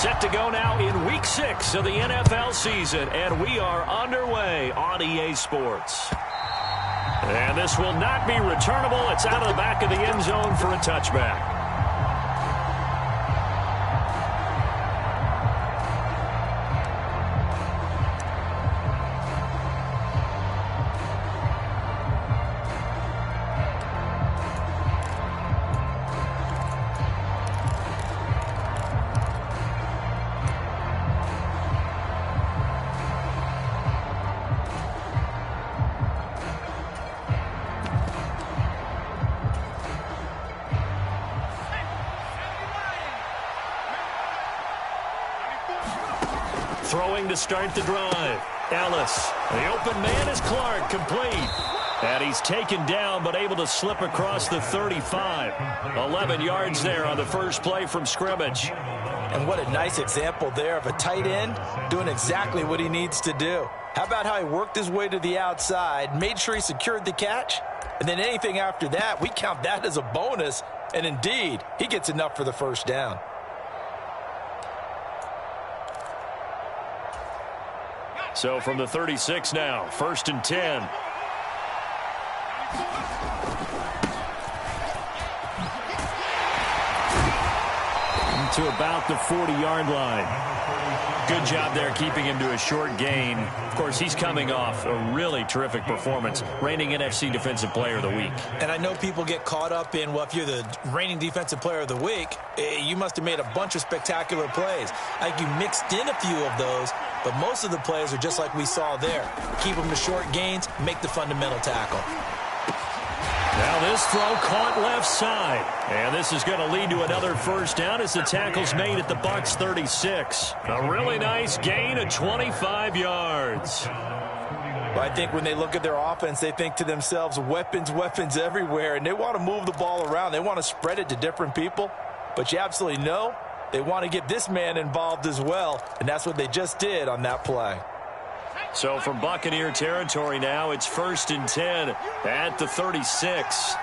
Set to go now in Week 6 of the NFL season, and we are underway on EA Sports. And this will not be returnable. It's out of the back of the end zone for a touchback. Throwing to start the drive. Ellis. The open man is Clark, complete. And he's taken down but able to slip across the 35. 11 yards there on the first play from scrimmage. And what a nice example there of a tight end doing exactly what he needs to do. How about how he worked his way to the outside, made sure he secured the catch, and then anything after that, we count that as a bonus. And indeed, he gets enough for the first down. So from the 36 now, 1st and 10. To about the 40-yard line. Good job there keeping him to a short gain. Of course, he's coming off a really terrific performance, reigning NFC Defensive Player of the Week. And I know people get caught up in, well, if you're the reigning Defensive Player of the Week, you must have made a bunch of spectacular plays. I think you mixed in a few of those, but most of the plays are just like we saw there. Keep them to short gains, make the fundamental tackle. Now this throw caught left side. And this is going to lead to another first down as the tackle's made at the Bucs 36. A really nice gain of 25 yards. Well, I think when they look at their offense, they think to themselves, weapons, weapons everywhere. And they want to move the ball around. They want to spread it to different people. But you absolutely know they want to get this man involved as well. And that's what they just did on that play. So from Buccaneer territory now, it's 1st and 10 at the 36.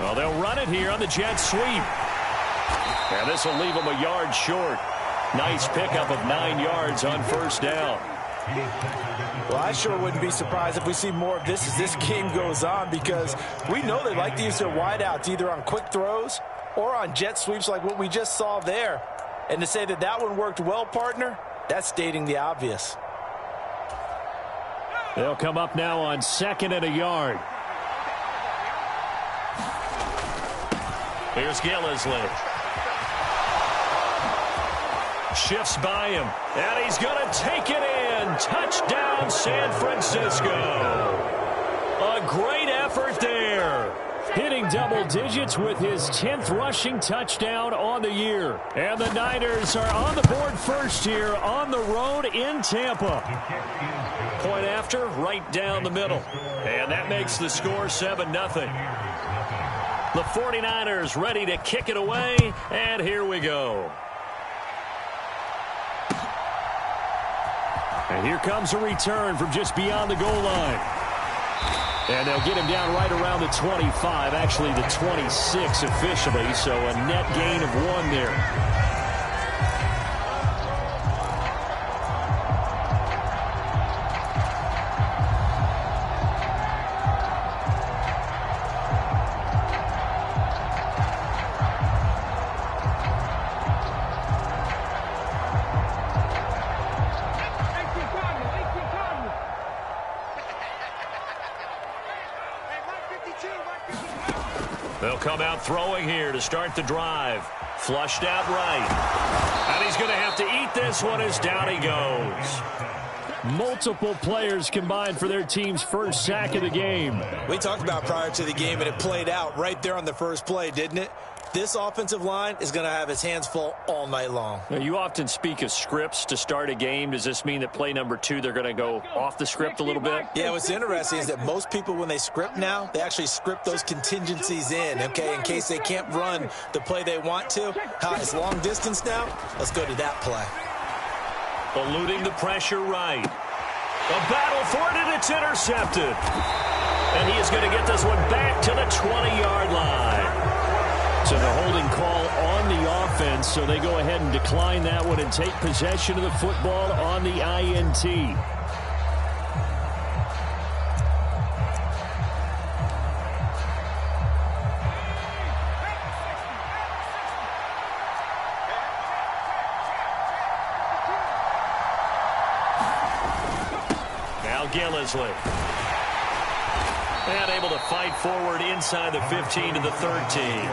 Well, they'll run it here on the jet sweep. And this will leave them a yard short. Nice pickup of 9 yards on first down. Well, I sure wouldn't be surprised if we see more of this as this game goes on, because we know they like to use their wideouts either on quick throws or on jet sweeps like what we just saw there. And to say that that one worked well, partner, that's stating the obvious. They'll come up now on 2nd and a yard. Here's Gillislee. Shifts by him, and he's going to take it in. Touchdown, San Francisco. A great effort there. Hitting double digits with his 10th rushing touchdown on the year. And the Niners are on the board first here on the road in Tampa. Point after, right down the middle. And that makes the score 7-0. The 49ers ready to kick it away, and here we go. And here comes a return from just beyond the goal line. And they'll get him down right around the 25, actually the 26 officially, so a net gain of 1 there. They'll come out throwing here to start the drive. Flushed out right. And he's going to have to eat this one as down he goes. Multiple players combined for their team's first sack of the game. We talked about prior to the game, and it played out right there on the first play, didn't it? This offensive line is going to have its hands full all night long. Now, you often speak of scripts to start a game. Does this mean that play number 2, they're going to go off the script a little bit? Yeah, what's interesting is that most people, when they script now, they actually script those contingencies in, okay, in case they can't run the play they want to. It's long distance now. Let's go to that play. Eluding the pressure right. A battle for it, and it's intercepted. And he is going to get this one back to the 20-yard line. So the holding call on the offense, so they go ahead and decline that one and take possession of the football on the INT. Now Gillislee. And able to fight forward inside the 15 to the 13.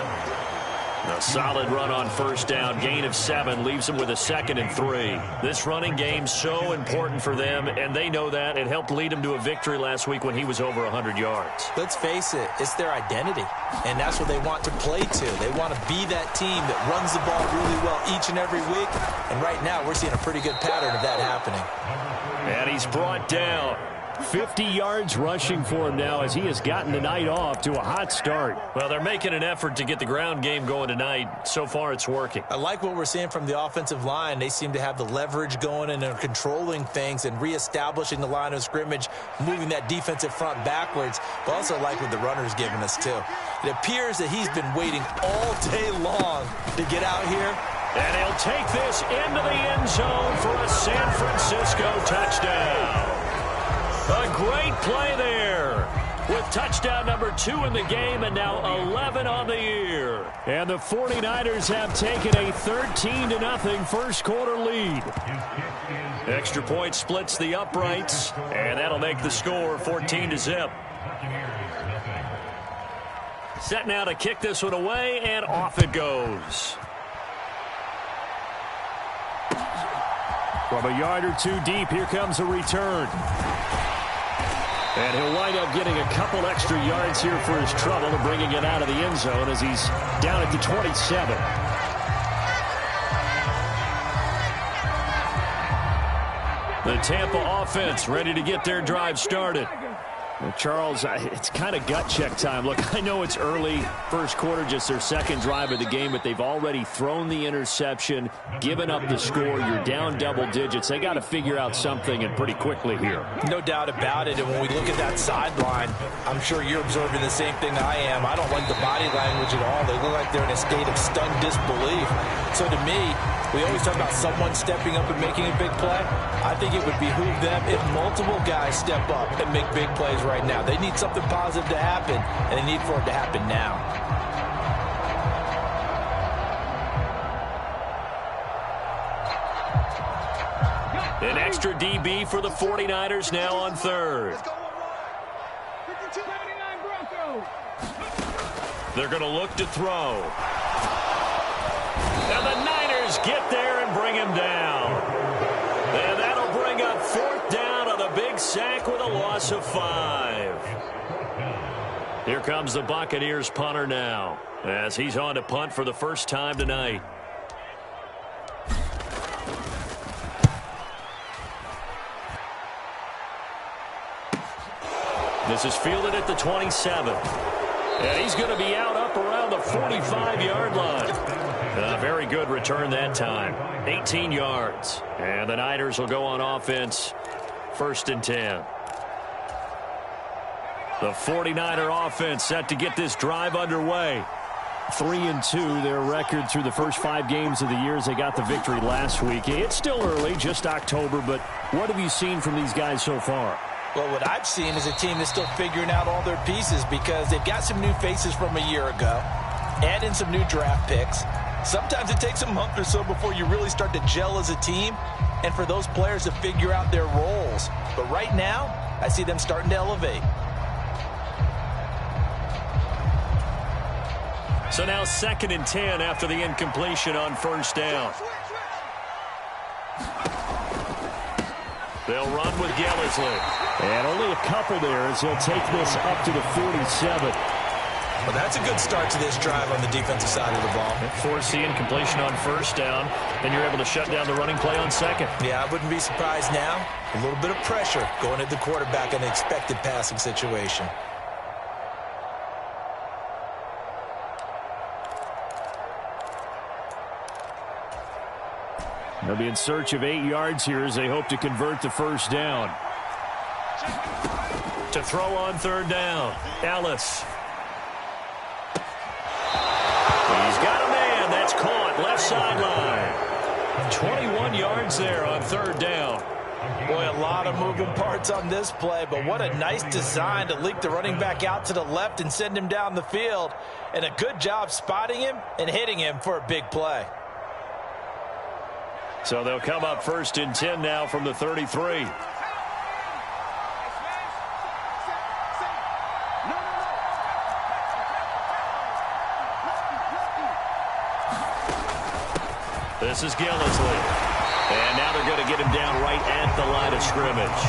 A solid run on first down. Gain of 7 leaves them with a 2nd and 3. This running game so important for them, and they know that. It helped lead them to a victory last week when he was over 100 yards. Let's face it, it's their identity, and that's what they want to play to. They want to be that team that runs the ball really well each and every week, and right now we're seeing a pretty good pattern of that happening. And he's brought down. 50 yards rushing for him now as he has gotten the night off to a hot start. Well, they're making an effort to get the ground game going tonight. So far, it's working. I like what we're seeing from the offensive line. They seem to have the leverage going and they're controlling things and reestablishing the line of scrimmage, moving that defensive front backwards. But also like what the runner's giving us, too. It appears that he's been waiting all day long to get out here. And he'll take this into the end zone for a San Francisco touchdown. A great play there with touchdown number 2 in the game and now 11 on the year. And the 49ers have taken a 13-0 first quarter lead. Extra point splits the uprights, and that'll make the score 14-0. Set now to kick this one away, and off it goes. From a yard or 2 deep, here comes a return. And he'll wind up getting a couple extra yards here for his trouble and bringing it out of the end zone as he's down at the 27. The Tampa offense ready to get their drive started. Well, Charles, it's kind of gut check time. Look, I know it's early, first quarter, just their second drive of the game, but they've already thrown the interception, given up the score. You're down double digits. They got to figure out something, and pretty quickly here. No doubt about it, and when we look at that sideline, I'm sure you're observing the same thing I am. I don't like the body language at all. They look like they're in a state of stunned disbelief. So to me, we always talk about someone stepping up and making a big play. I think it would behoove them if multiple guys step up and make big plays right now. They need something positive to happen, and they need for it to happen now. An extra DB for the 49ers now on third. They're going to look to throw. And the Niners get there and bring him down. And that'll bring up 4th down on a big sack with a loss of 5. Here comes the Buccaneers punter now as he's on to punt for the first time tonight. This is fielded at the 27. And he's going to be out up around the 45-yard line. A very good return that time. 18 yards. And the Niners will go on offense. 1st and 10. The 49er offense set to get this drive underway. 3-2, their record through the first 5 games of the year as they got the victory last week. It's still early, just October, but what have you seen from these guys so far? Well, what I've seen is a team that's still figuring out all their pieces because they've got some new faces from a year ago, add in some new draft picks. Sometimes it takes a month or so before you really start to gel as a team and for those players to figure out their roles. But right now, I see them starting to elevate. So now 2nd and 10 after the incompletion on first down. They'll run with Gillislee. And only a couple there as he'll take this up to the 47. Well, that's a good start to this drive on the defensive side of the ball. Forcing completion on first down, then you're able to shut down the running play on second. Yeah, I wouldn't be surprised now. A little bit of pressure going at the quarterback in the expected passing situation. They'll be in search of 8 yards here as they hope to convert the first down. To throw on third down, Ellis. He's got a man. That's caught. Left sideline. 21 yards there on third down. Boy, a lot of moving parts on this play, but what a nice design to leak the running back out to the left and send him down the field. And a good job spotting him and hitting him for a big play. So they'll come up 1st and 10 now from the 33. This is Gillislee. And now they're going to get him down right at the line of scrimmage.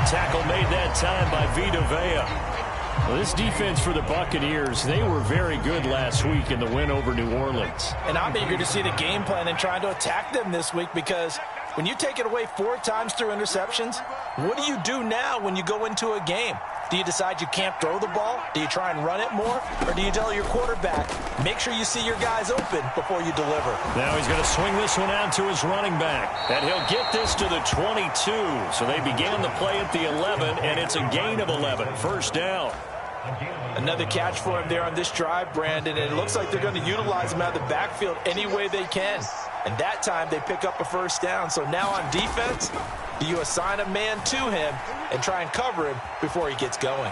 Tackle made that time by Vita Vea. Well, this defense for the Buccaneers, they were very good last week in the win over New Orleans. And I'm eager to see the game plan and trying to attack them this week, because when you take it away 4 times through interceptions, what do you do now when you go into a game? Do you decide you can't throw the ball? Do you try and run it more? Or do you tell your quarterback, make sure you see your guys open before you deliver? Now he's going to swing this one out to his running back. And he'll get this to the 22. So they began the play at the 11, and it's a gain of 11. First down. Another catch for him there on this drive, Brandon, and it looks like they're going to utilize him out of the backfield any way they can. And that time they pick up a first down. So now on defense, do you assign a man to him and try and cover him before he gets going?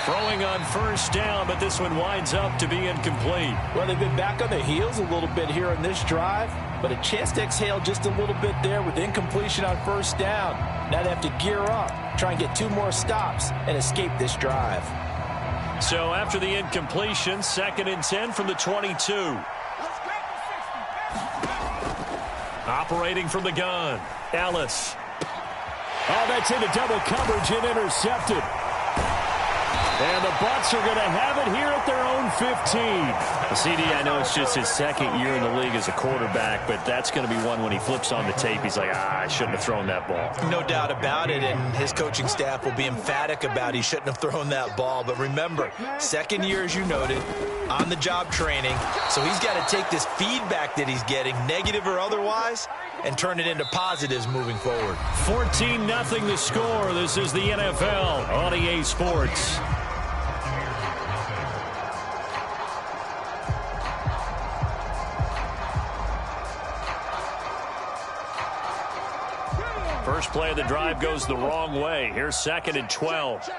Throwing on first down, but this one winds up to be incomplete. Well, they've been back on their heels a little bit here in this drive, but a chance to exhale just a little bit there with incompletion on first down. Now they have to gear up, try and get 2 more stops, and escape this drive. So after the incompletion, 2nd and 10 from the 22. Operating from the gun, Ellis. Oh, that's into double coverage and intercepted. And the Bucs are going to have it here at their own 15. CD, I know it's just his 2nd year in the league as a quarterback, but that's going to be one when he flips on the tape, he's like, I shouldn't have thrown that ball. No doubt about it, and his coaching staff will be emphatic about he shouldn't have thrown that ball. But remember, 2nd year, as you noted, on-the-job training, so he's got to take this feedback that he's getting, negative or otherwise, and turn it into positives moving forward. 14-0 the score. This is the NFL on EA Sports. First play of the drive goes the wrong way. Here's 2nd and 12.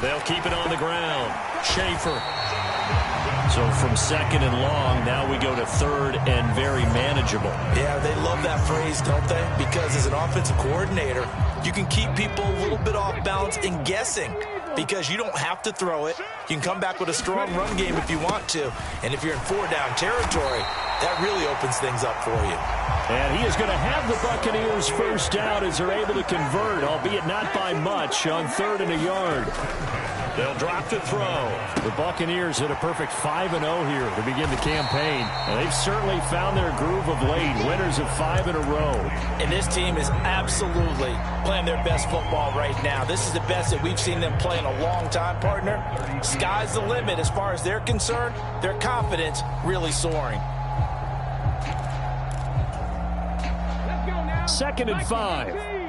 They'll keep it on the ground. Schaefer. So from 2nd and long, now we go to 3rd and very manageable. Yeah, they love that phrase, don't they? Because as an offensive coordinator, you can keep people a little bit off balance and guessing, because you don't have to throw it. You can come back with a strong run game if you want to. And if you're in 4-down territory, that really opens things up for you. And he is going to have the Buccaneers first down as they're able to convert, albeit not by much, on 3rd and a yard. They'll drop to throw. The Buccaneers hit a perfect 5-0 here to begin the campaign. And they've certainly found their groove of late, winners of 5 in a row. And this team is absolutely playing their best football right now. This is the best that we've seen them play in a long time, partner. Sky's the limit as far as they're concerned. Their confidence really soaring. 2nd and 5.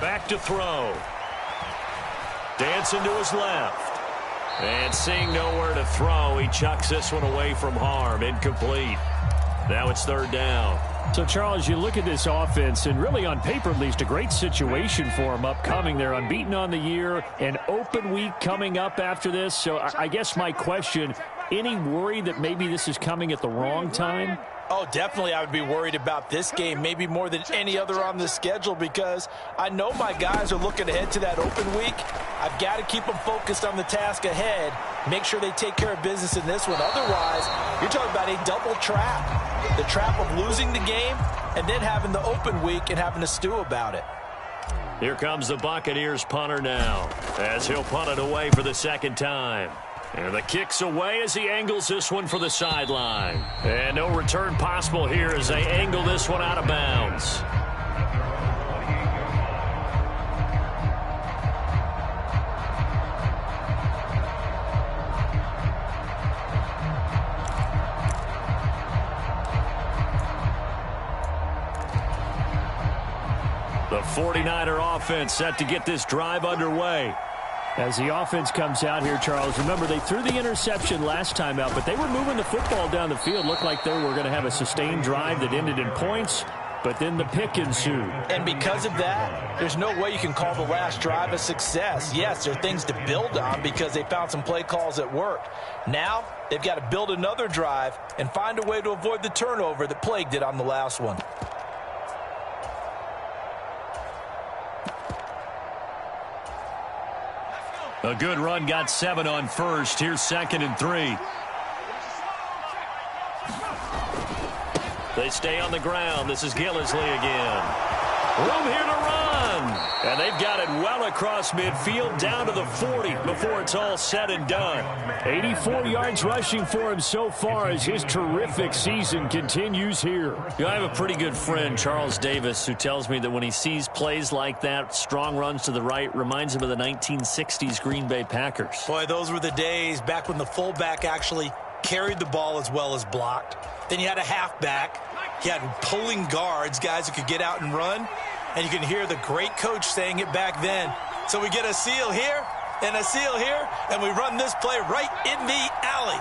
Back to throw. Dancing to his left. And seeing nowhere to throw, he chucks this one away from harm. Incomplete. Now it's 3rd down. So, Charles, you look at this offense, and really on paper, at least, a great situation for them upcoming. They're unbeaten on the year, an open week coming up after this. So I guess my question, Any worry that maybe this is coming at the wrong time? Oh, definitely I would be worried about this game, maybe more than any other on the schedule, because I know my guys are looking ahead to that open week. I've got to keep them focused on the task ahead, make sure they take care of business in this one. Otherwise, you're talking about a double trap. The trap of losing the game and then having the open week and having to stew about it. Here comes the Buccaneers punter now, as he'll punt it away for the second time. And the kick's away as he angles this one for the sideline. And no return possible here as they angle this one out of bounds. The 49er offense set to get this drive underway. As the offense comes out here, Charles, remember they threw the interception last time out, but they were moving the football down the field. Looked like they were going to have a sustained drive that ended in points, but then the pick ensued. And because of that, there's no way you can call the last drive a success. Yes, there are things to build on because they found some play calls that worked. Now, they've got to build another drive and find a way to avoid the turnover that plagued it on the last one. A good run got 7 on first. Here's 2nd and 3. They stay on the ground. This is Gillislee again. Room here to run. And they've got it well across midfield down to the 40 before it's all said and done. 84 yards rushing for him so far as his terrific season continues here. I have a pretty good friend, Charles Davis, who tells me that when he sees plays like that, strong runs to the right, reminds him of the 1960s Green Bay Packers. Boy, those were the days back when the fullback actually carried the ball as well as blocked. Then you had a halfback. You had pulling guards, guys who could get out and run. And you can hear the great coach saying it back then. So we get a seal here and a seal here, and we run this play right in the alley.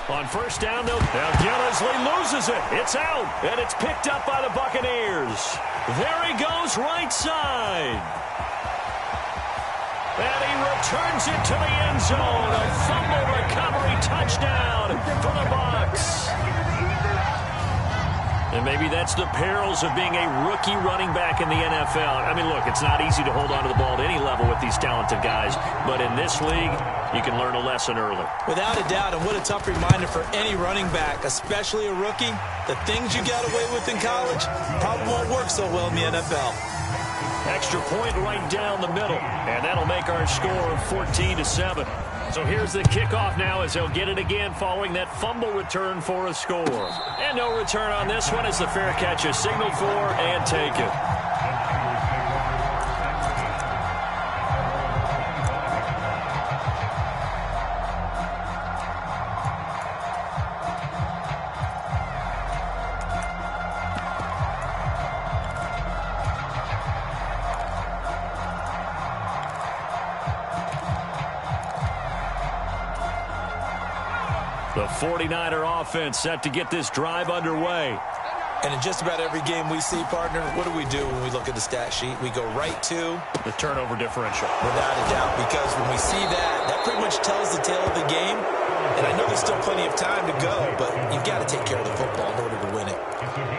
On first down, though, now Gillislee loses it. It's out, and it's picked up by the Buccaneers. There he goes, right side. And he returns it to the end zone. A fumble recovery touchdown for the Bucs. And maybe that's the perils of being a rookie running back in the NFL. I mean, look, it's not easy to hold on to the ball at any level with these talented guys. But in this league, you can learn a lesson early. Without a doubt, and what a tough reminder for any running back, especially a rookie. The things you got away with in college probably won't work so well in the NFL. Extra point right down the middle. And that'll make our score 14-7. So here's the kickoff now as they'll get it again following that fumble return for a score. And no return on this one as the fair catch is signaled for and taken. The 49er offense set to get this drive underway. And in just about every game we see, partner, what do we do when we look at the stat sheet? We go right to the turnover differential. Without a doubt, because when we see that, that pretty much tells the tale of the game. And I know there's still plenty of time to go, but you've got to take care of the football in order to win it.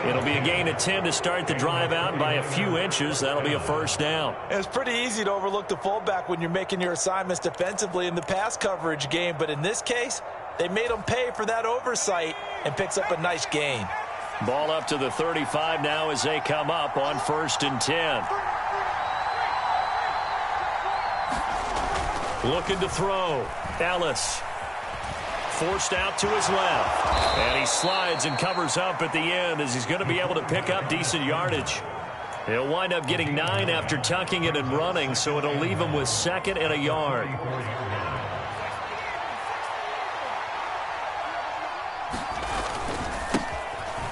It'll be a gain of 10 to start the drive out, and by a few inches, that'll be a first down. It's pretty easy to overlook the fullback when you're making your assignments defensively in the pass coverage game, but in this case, they made him pay for that oversight and picks up a nice gain. Ball up to the 35 now as they come up on 1st and 10. Looking to throw. Ellis. Forced out to his left. And he slides and covers up at the end as he's going to be able to pick up decent yardage. He'll wind up getting 9 after tucking it and running, so it'll leave him with 2nd and a yard.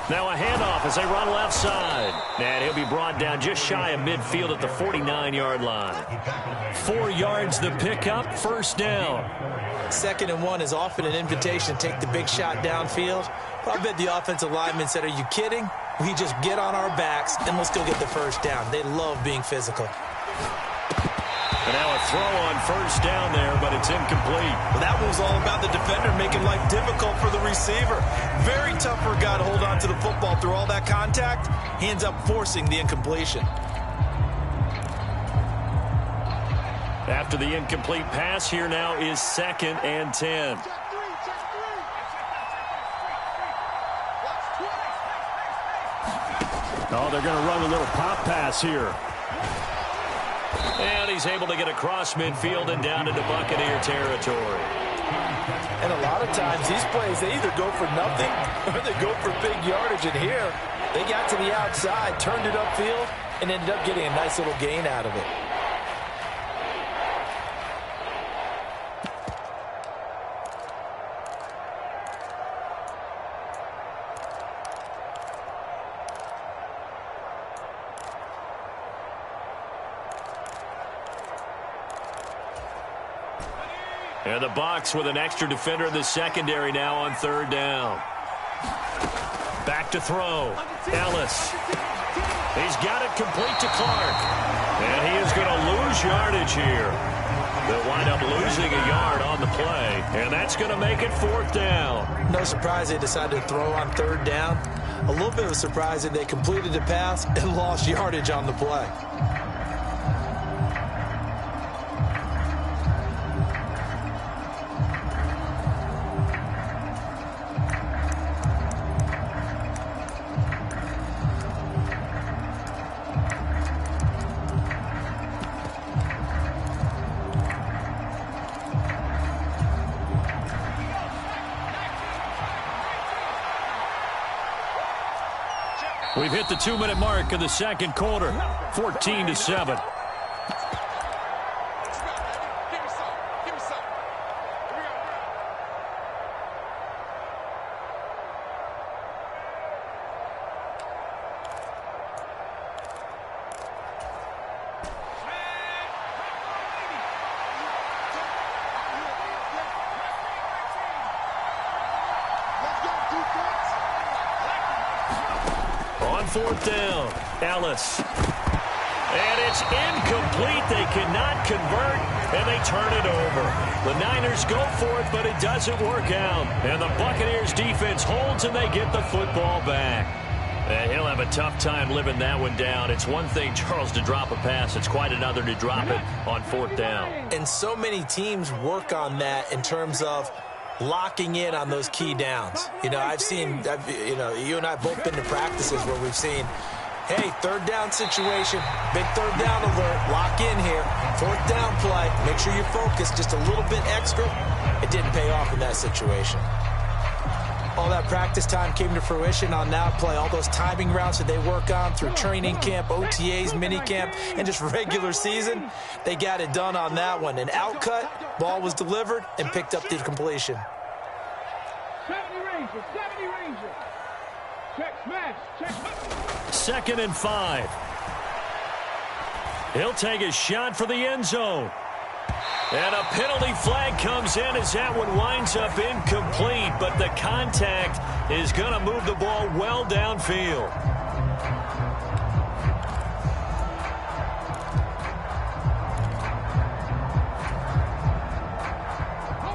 Now a handoff as they run left side. And he'll be brought down just shy of midfield at the 49-yard line. 4 yards the pickup, first down. 2nd and 1 is often an invitation to take the big shot downfield. But I bet the offensive lineman said, are you kidding? we just get on our backs and let's go get the first down. They love being physical. And now a throw on first down there, but it's incomplete. Well, that was all about the defender making life difficult for the receiver. Very tough for a guy to hold on to the football through all that contact. He ends up forcing the incompletion. After the incomplete pass, here now is 2nd and 10. Oh, they're going to run a little pop pass here. And he's able to get across midfield and down into Buccaneer territory. And a lot of times these plays, they either go for nothing or they go for big yardage. And here, they got to the outside, turned it upfield, and ended up getting a nice little gain out of it. And the Bucs with an extra defender in the secondary now on 3rd down. Back to throw. Ellis. He's got it complete to Clark. And he is going to lose yardage here. They'll wind up losing a yard on the play. And that's going to make it 4th down. No surprise they decided to throw on 3rd down. A little bit of a surprise that they completed the pass and lost yardage on the play. We've hit the 2-minute mark in the 2nd quarter. 14-7. On 4th down, Ellis. And it's incomplete. They cannot convert, and they turn it over. The Niners go for it, but it doesn't work out. And the Buccaneers defense holds, and they get the football back. And he'll have a tough time living that one down. It's one thing, Charles, to drop a pass. It's quite another to drop it on 4th down. And so many teams work on that in terms of locking in on those key downs. You know, you and I have both been to practices where we've seen, hey, 3rd down situation, big 3rd down alert, lock in here, 4th down play, make sure you focus just a little bit extra. It didn't pay off in that situation. All that practice time came to fruition on that play. All those timing routes that they work on through training camp, OTAs, mini camp, and just regular season, they got it done on that one. An outcut, ball was delivered, and picked up the completion. 70 Ranger. Check smash. Check. 2nd and 5. He'll take a shot for the end zone. And a penalty flag comes in as that one winds up incomplete, but the contact is going to move the ball well downfield.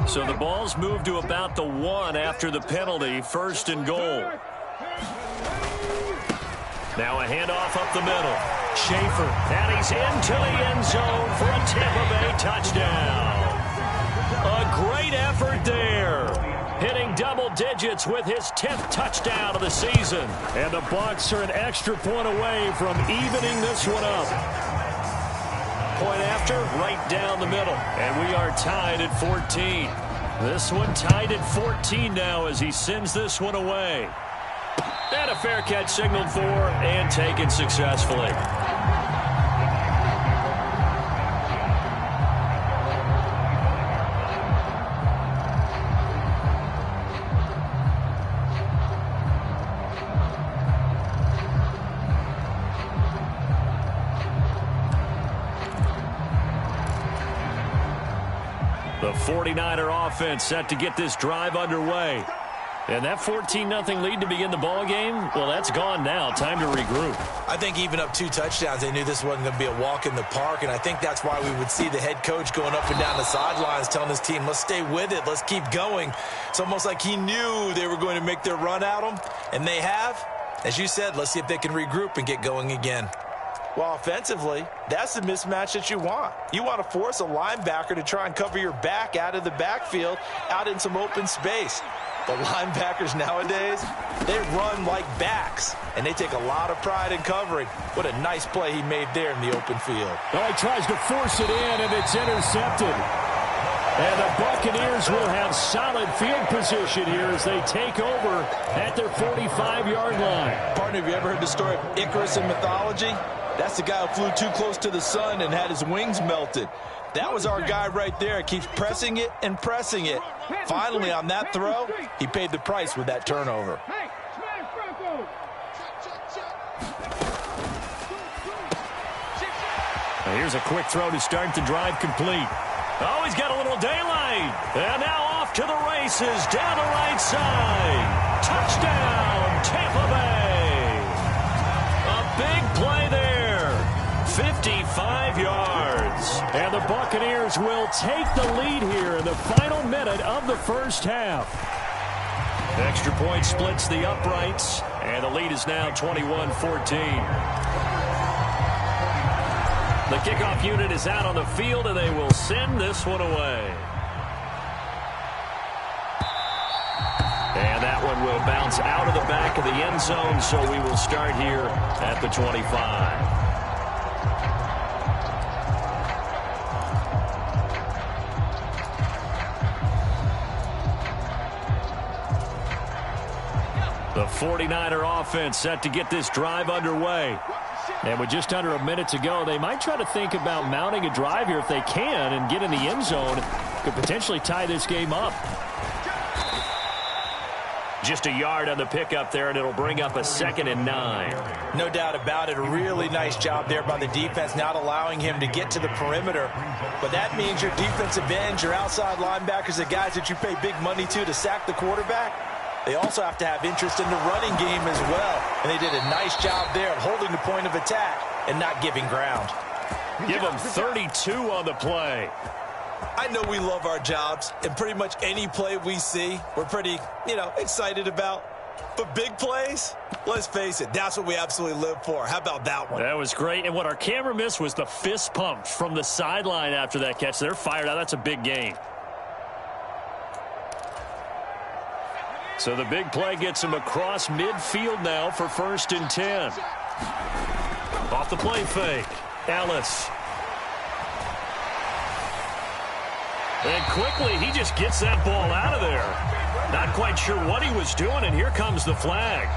So the ball's moved to about the 1 after the penalty, 1st and goal. Now a handoff up the middle. Schaefer, and he's into the end zone for a Tampa Bay touchdown. A great effort there. Hitting double digits with his 10th touchdown of the season. And the Bucs are an extra point away from evening this one up. Point after, right down the middle. And we are tied at 14. This one tied at 14 now as he sends this one away. And a fair catch signaled for and taken successfully. The 49er offense set to get this drive underway. And that 14-0 lead to begin the ball game, well, that's gone now. Time to regroup. I think even up 2 touchdowns, they knew this wasn't going to be a walk in the park, and I think that's why we would see the head coach going up and down the sidelines telling his team, let's stay with it, let's keep going. It's almost like he knew they were going to make their run at him, and they have. As you said, let's see if they can regroup and get going again. Well, offensively, that's the mismatch that you want. You want to force a linebacker to try and cover your back out of the backfield, out in some open space. The linebackers nowadays, they run like backs, and they take a lot of pride in covering. What a nice play he made there in the open field. Oh, he tries to force it in, and it's intercepted. And the Buccaneers will have solid field position here as they take over at their 45-yard line. Partner, have you ever heard the story of Icarus in mythology? That's the guy who flew too close to the sun and had his wings melted. That was our guy right there. Keeps pressing it and pressing it. Finally, on that throw, he paid the price with that turnover. Here's a quick throw to start the drive complete. Oh, he's got a little daylight. And now off to the races down the right side. Touchdown, Tampa Bay. A big play there. 55 yards. And the Buccaneers will take the lead here in the final minute of the first half. Extra point splits the uprights, and the lead is now 21-14. The kickoff unit is out on the field, and they will send this one away. And that one will bounce out of the back of the end zone, so we will start here at the 25. The 49er offense set to get this drive underway. And with just under a minute to go, they might try to think about mounting a drive here if they can and get in the end zone. Could potentially tie this game up. Just a yard on the pickup there, and it'll bring up a 2nd and 9. No doubt about it. A really nice job there by the defense, not allowing him to get to the perimeter. But that means your defensive ends, your outside linebackers, the guys that you pay big money to sack the quarterback, they also have to have interest in the running game as well. And they did a nice job there of holding the point of attack and not giving ground. Give them 32 on the play. I know we love our jobs, and pretty much any play we see, we're pretty, excited about. But big plays, let's face it, that's what we absolutely live for. How about that one? That was great. And what our camera missed was the fist pump from the sideline after that catch. They're fired out. That's a big gain. So the big play gets him across midfield now for 1st and 10. Off the play fake. Ellis. And quickly, he just gets that ball out of there. Not quite sure what he was doing, and here comes the flag.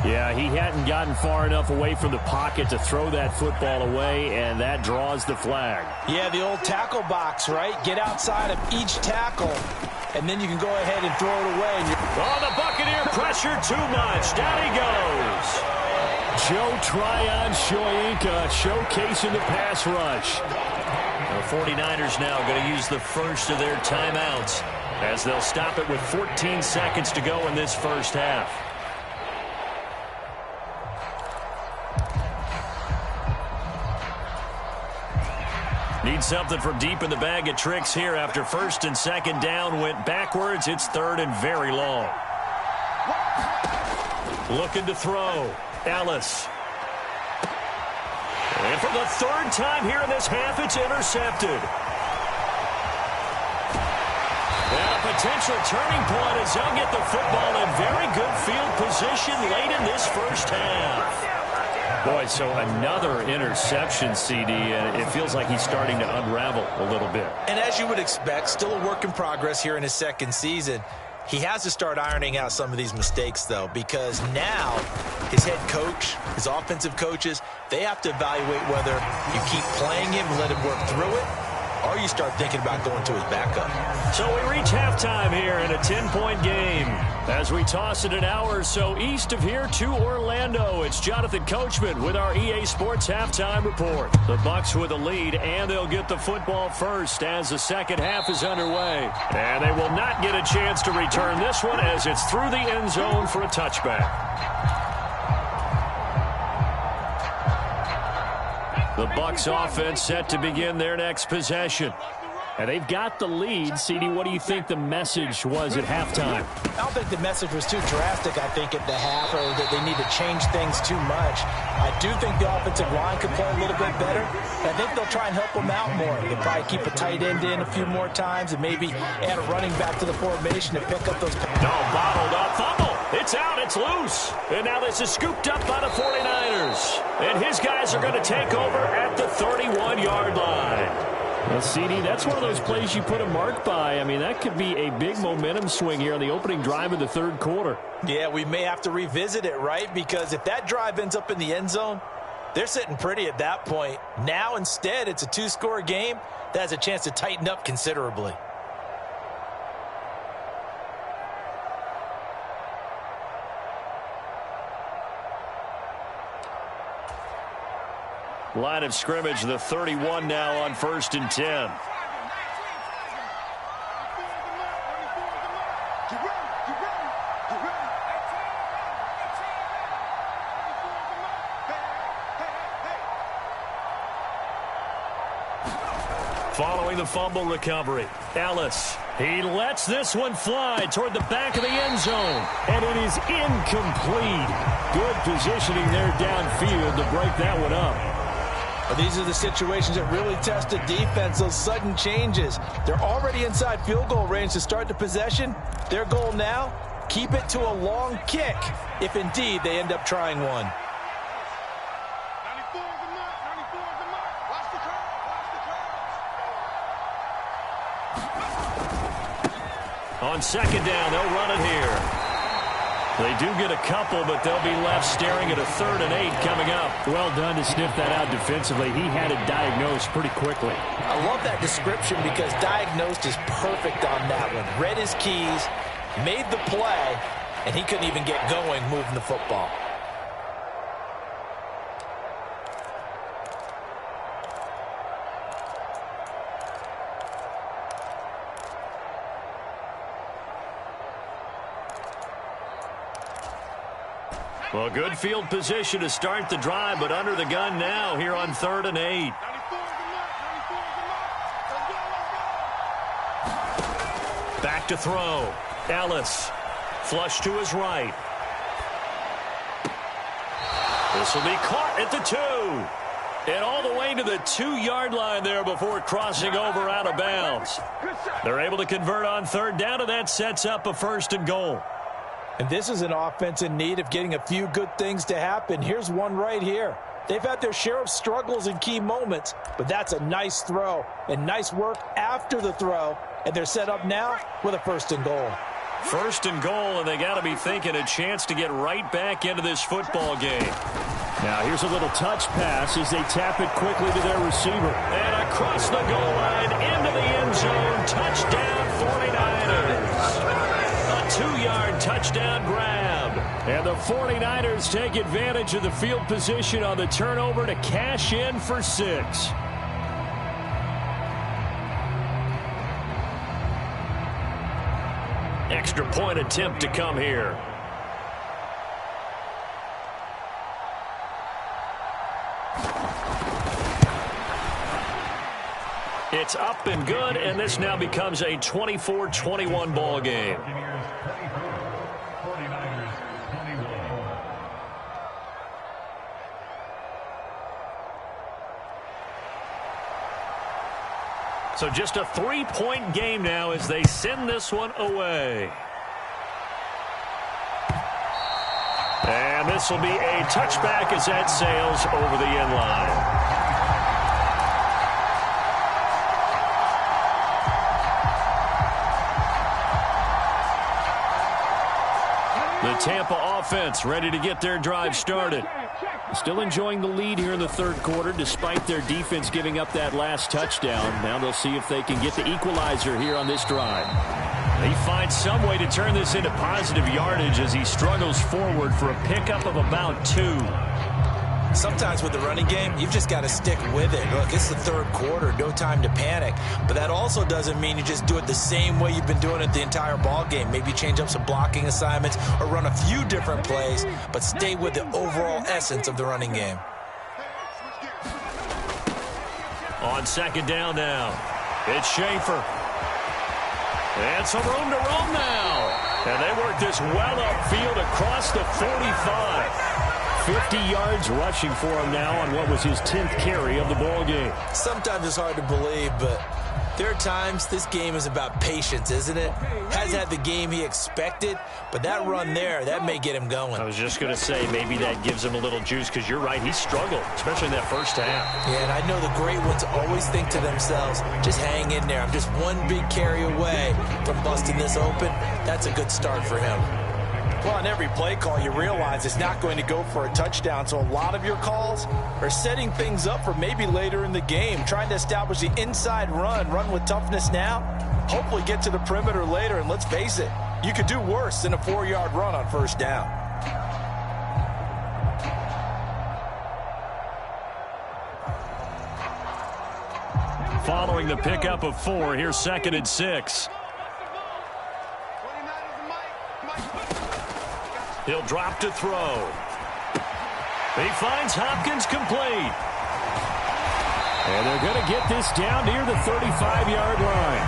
Yeah, he hadn't gotten far enough away from the pocket to throw that football away, and that draws the flag. Yeah, the old tackle box, right? Get outside of each tackle, and then you can go ahead and throw it away. Oh, the Buccaneer pressure too much. Down he goes. Joe Tryon-Shoyinka showcasing the pass rush. The 49ers now going to use the first of their timeouts as they'll stop it with 14 seconds to go in this first half. Need something from deep in the bag of tricks here after 1st and 2nd down went backwards. It's 3rd and very long. Looking to throw. Ellis. And for the 3rd time here in this half, it's intercepted. And a potential turning point as they'll get the football in very good field position late in this first half. Boy, so another interception, CD, and it feels like he's starting to unravel a little bit. And as you would expect, still a work in progress here in his 2nd season. He has to start ironing out some of these mistakes, though, because now his head coach, his offensive coaches, they have to evaluate whether you keep playing him and let him work through it, or you start thinking about going to his backup. So we reach halftime here in a 10-point game. As we toss it an hour or so east of here to Orlando, it's Jonathan Coachman with our EA Sports Halftime Report. The Bucks with a lead, and they'll get the football first as the second half is underway. And they will not get a chance to return this one as it's through the end zone for a touchback. The Bucks offense set to begin their next possession. And they've got the lead. CD, what do you think the message was at halftime? I don't think the message was too drastic, I think, at the half, or that they need to change things too much. I do think the offensive line could play a little bit better. I think they'll try and help them out more. They'll probably keep a tight end in a few more times and maybe add a running back to the formation to pick up those. No, bottled up, fumble. It's out, it's loose. And now this is scooped up by the 49ers. And his guys are going to take over at the 31-yard line. Well, CD, that's one of those plays you put a mark by. I mean, that could be a big momentum swing here on the opening drive of the third quarter. Yeah, we may have to revisit it, right? Because if that drive ends up in the end zone, they're sitting pretty at that point. Now, instead, it's a two-score game. That has a chance to tighten up considerably. Line of scrimmage, the 31 now on 1st and 10. Following the fumble recovery, Ellis. He lets this one fly toward the back of the end zone. And it is incomplete. Good positioning there downfield to break that one up. These are the situations that really test the defense, those sudden changes. They're already inside field goal range to start the possession. Their goal now, keep it to a long kick, if indeed they end up trying one. 94 is the mark. 94 is the mark. Watch the curve. Watch the curve. On second down, they'll run it here. They do get a couple, but they'll be left staring at a 3rd and 8 coming up. Well done to sniff that out defensively. He had it diagnosed pretty quickly. I love that description because diagnosed is perfect on that one. Read his keys, made the play, and he couldn't even get going moving the football. Well, good field position to start the drive, but under the gun now here on 3rd and 8. 94 is the mark. 94 is the mark. Let's go, let's go. Back to throw. Ellis. Flush to his right. This will be caught at the 2. And all the way to the 2-yard line there before crossing over out of bounds. They're able to convert on 3rd down, and that sets up a 1st and goal. And this is an offense in need of getting a few good things to happen. Here's one right here. They've had their share of struggles in key moments, but that's a nice throw and nice work after the throw. And they're set up now with a 1st and goal. 1st and goal, and they got to be thinking a chance to get right back into this football game. Now here's a little touch pass as they tap it quickly to their receiver. And across the goal line into the end zone. Touchdown 49ers. A 2-yard touchdown grab. And the 49ers take advantage of the field position on the turnover to cash in for 6. Extra point attempt to come here. It's up and good, and this now becomes a 24-21 ball game. So just a 3-point game now as they send this one away. And this will be a touchback as that sails over the end line. The Tampa offense ready to get their drive started. Still enjoying the lead here in the third quarter despite their defense giving up that last touchdown. Now they'll see if they can get the equalizer here on this drive. He finds some way to turn this into positive yardage as he struggles forward for a pickup of about 2. Sometimes with the running game, you've just got to stick with it. Look, it's the third quarter, no time to panic. But that also doesn't mean you just do it the same way you've been doing it the entire ball game. Maybe change up some blocking assignments or run a few different plays, but stay with the overall essence of the running game. On second down now, it's Schaefer. And some room to roam now. And they work this well upfield across the 45. 50 yards rushing for him now on what was his 10th carry of the ball game. Sometimes it's hard to believe, but there are times this game is about patience, isn't it? Has had the game he expected, but that run there, that may get him going. I was just going to say maybe that gives him a little juice because you're right, he struggled, especially in that first half. Yeah, and I know the great ones always think to themselves, just hang in there. I'm just one big carry away from busting this open. That's a good start for him. Well, on every play call, you realize it's not going to go for a touchdown, so a lot of your calls are setting things up for maybe later in the game, trying to establish the inside run with toughness now, hopefully get to the perimeter later, and let's face it, you could do worse than a 4-yard run on first down. Following the pickup of 4, here's 2nd and 6. He'll drop to throw. He finds Hopkins complete. And they're going to get this down near the 35-yard line.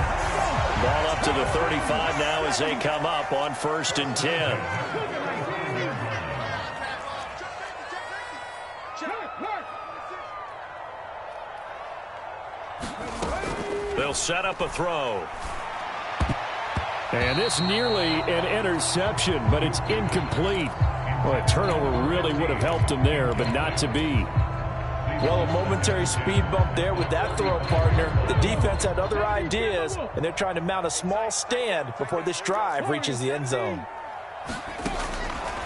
Ball up to the 35 now as they come up on 1st and 10. They'll set up a throw. And this nearly an interception, but it's incomplete. Well, a turnover really would have helped him there, but not to be. Well, a momentary speed bump there with that throw, partner. The defense had other ideas, and they're trying to mount a small stand before this drive reaches the end zone.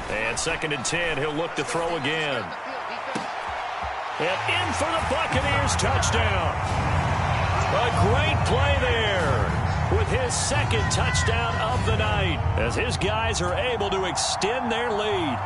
And 2nd and 10, he'll look to throw again. And in for the Buccaneers touchdown. A great play there with his 2nd touchdown of the night as his guys are able to extend their lead.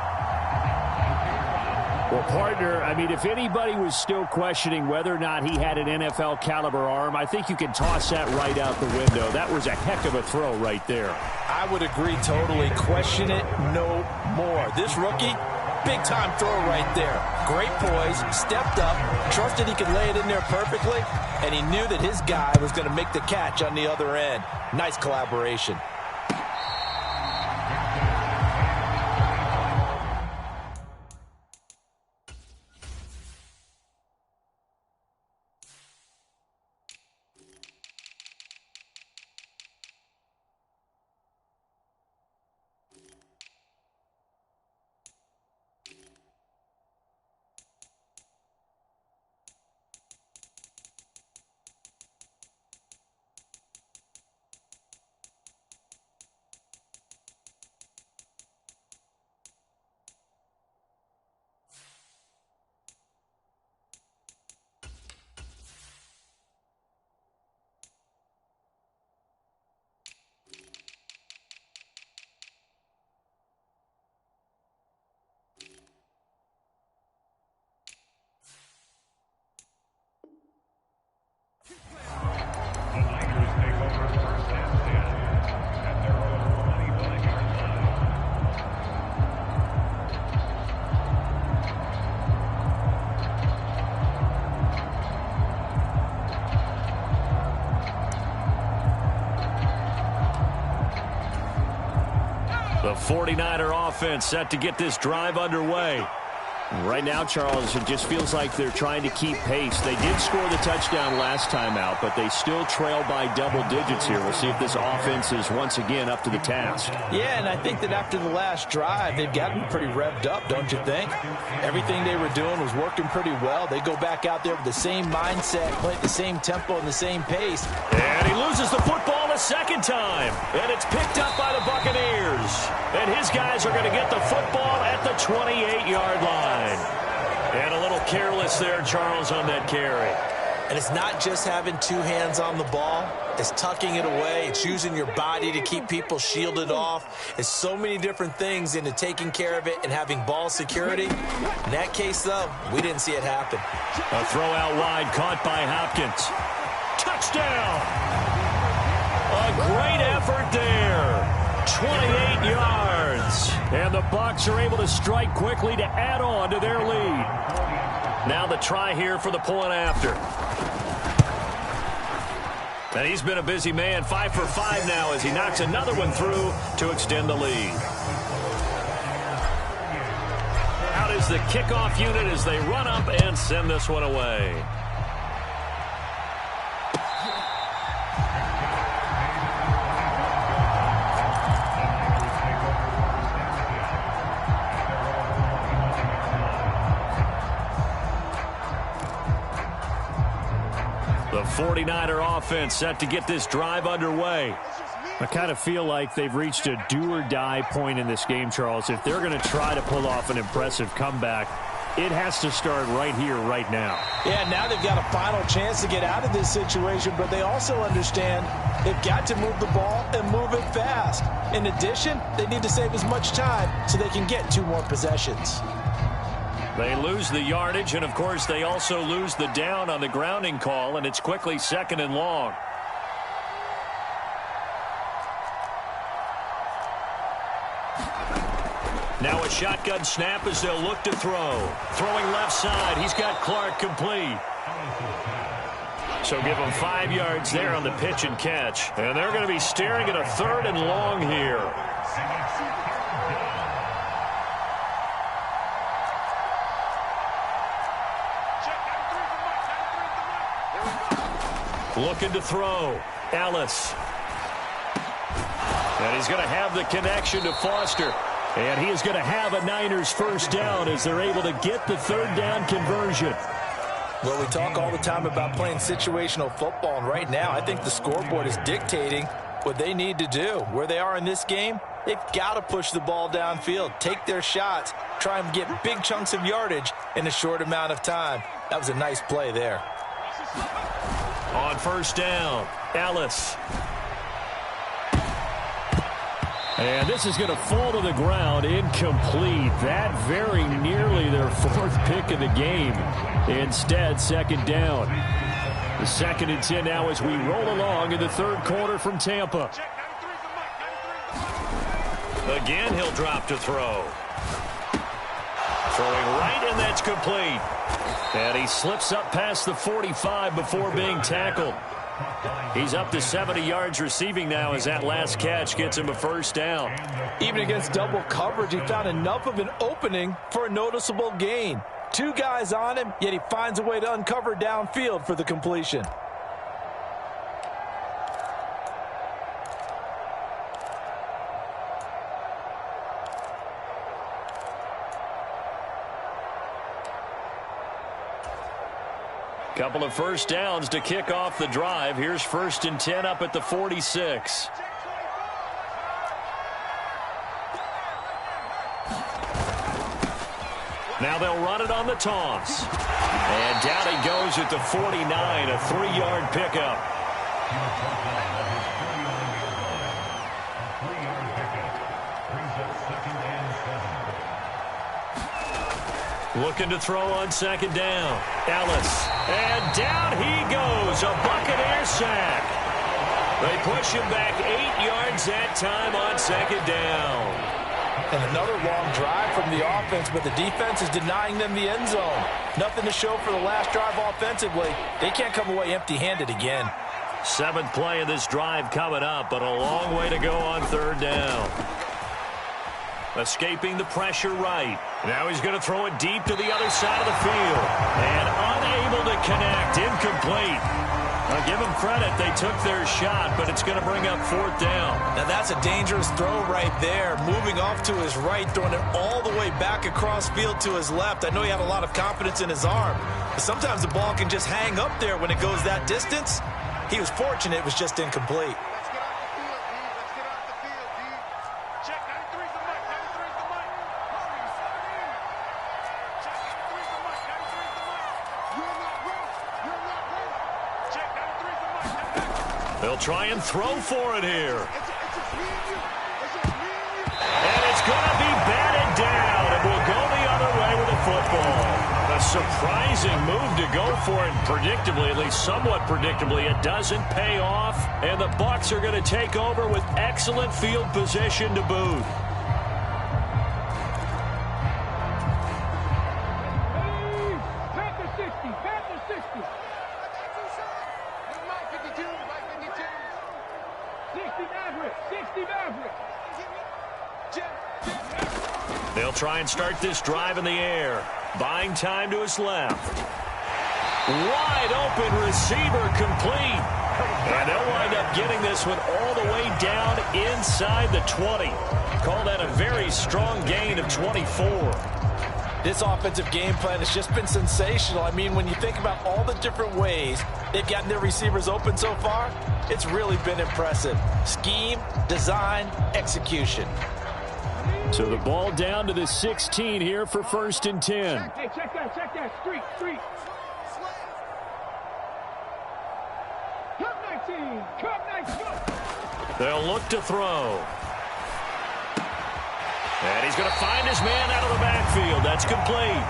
Well, partner, I mean, if anybody was still questioning whether or not he had an NFL caliber arm, I think you can toss that right out the window. That was a heck of a throw right there. I would agree totally. Question it no more. This rookie, big-time throw right there. Great poise, stepped up, trusted he could lay it in there perfectly, and he knew that his guy was going to make the catch on the other end. Nice collaboration. The 49er offense set to get this drive underway. Right now, Charles, it just feels like they're trying to keep pace. They did score the touchdown last time out, but they still trail by double digits here. We'll see if this offense is once again up to the task. Yeah, and I think that after the last drive, they've gotten pretty revved up, don't you think? Everything they were doing was working pretty well. They go back out there with the same mindset, play at the same tempo and the same pace. And he loses the football a second time. And it's picked up by the Buccaneers. And his guys are going to get the football at the 28-yard line. careless there, Charles, on that carry. And it's not just having two hands on the ball. It's tucking it away. It's using your body to keep people shielded off. It's so many different things into taking care of it and having ball security. In that case, though, we didn't see it happen. A throw out wide caught by Hopkins. Touchdown! A great effort there. 28 yards. And the Bucs are able to strike quickly to add on to their lead. Now the try here for the point after. And he's been a busy man, 5 for 5 now as he knocks another one through to extend the lead. Out is the kickoff unit as they run up and send this one away. The 49er offense set to get this drive underway. I kind of feel like they've reached a do-or-die point in this game, Charles. If they're going to try to pull off an impressive comeback, it has to start right here, right now. Yeah, now they've got a final chance to get out of this situation, but they also understand they've got to move the ball and move it fast. In addition, they need to save as much time so they can get 2 more possessions. They lose the yardage, and, of course, they also lose the down on the grounding call, and it's quickly 2nd and long. Now a shotgun snap as they'll look to throw. Throwing left side. He's got Clark complete. So give them 5 yards there on the pitch and catch. And they're going to be staring at a 3rd and long here. Looking to throw. Ellis. And he's going to have the connection to Foster. And he is going to have a Niners first down as they're able to get the 3rd down conversion. Well, we talk all the time about playing situational football, and right now I think the scoreboard is dictating what they need to do. Where they are in this game, they've got to push the ball downfield, take their shots, try and get big chunks of yardage in a short amount of time. That was a nice play there. On first down, Ellis. And this is going to fall to the ground, incomplete. That very nearly their 4th pick of the game. Instead, 2nd down. The 2nd and 10 now as we roll along in the 3rd quarter from Tampa. Again, he'll drop to throw. Throwing right, and that's complete. And he slips up past the 45 before being tackled. He's up to 70 yards receiving now as that last catch gets him a first down. Even against double coverage, he found enough of an opening for a noticeable gain. 2 guys on him, yet he finds a way to uncover downfield for the completion. Couple of first downs to kick off the drive. Here's 1st and 10 up at the 46. Now they'll run it on the toss. And down he goes at the 49, a 3-yard pickup. Looking to throw on 2nd down. Ellis. And down he goes. A Buccaneer sack. They push him back 8 yards that time on 2nd down. And another long drive from the offense, but the defense is denying them the end zone. Nothing to show for the last drive offensively. They can't come away empty-handed again. 7th play of this drive coming up, but a long way to go on 3rd down. Escaping the pressure right. Now he's going to throw it deep to the other side of the field. And unable to connect. Incomplete. I'll give them credit. They took their shot, but it's going to bring up 4th down. Now that's a dangerous throw right there. Moving off to his right, throwing it all the way back across field to his left. I know he had a lot of confidence in his arm, but sometimes the ball can just hang up there when it goes that distance. He was fortunate it was just incomplete. They'll try and throw for it here. And it's going to be batted down, and will go the other way with the football. A surprising move to go for it, predictably, at least somewhat predictably. It doesn't pay off, and the Bucs are going to take over with excellent field position to boot. Panther 60, Panther 60. 60 Maverick, 60 Maverick. They'll try and start this drive in the air. Buying time to his left. Wide open receiver complete. And they'll wind up getting this one all the way down inside the 20. Call that a very strong gain of 24. This offensive game plan has just been sensational. I mean, when you think about all the different ways they've gotten their receivers open so far, it's really been impressive. Scheme, design, execution. So the ball down to the 16 here for 1st and 10. Hey, check that. Street. Cut 19. They'll look to throw. And he's going to find his man out of the backfield. That's complete.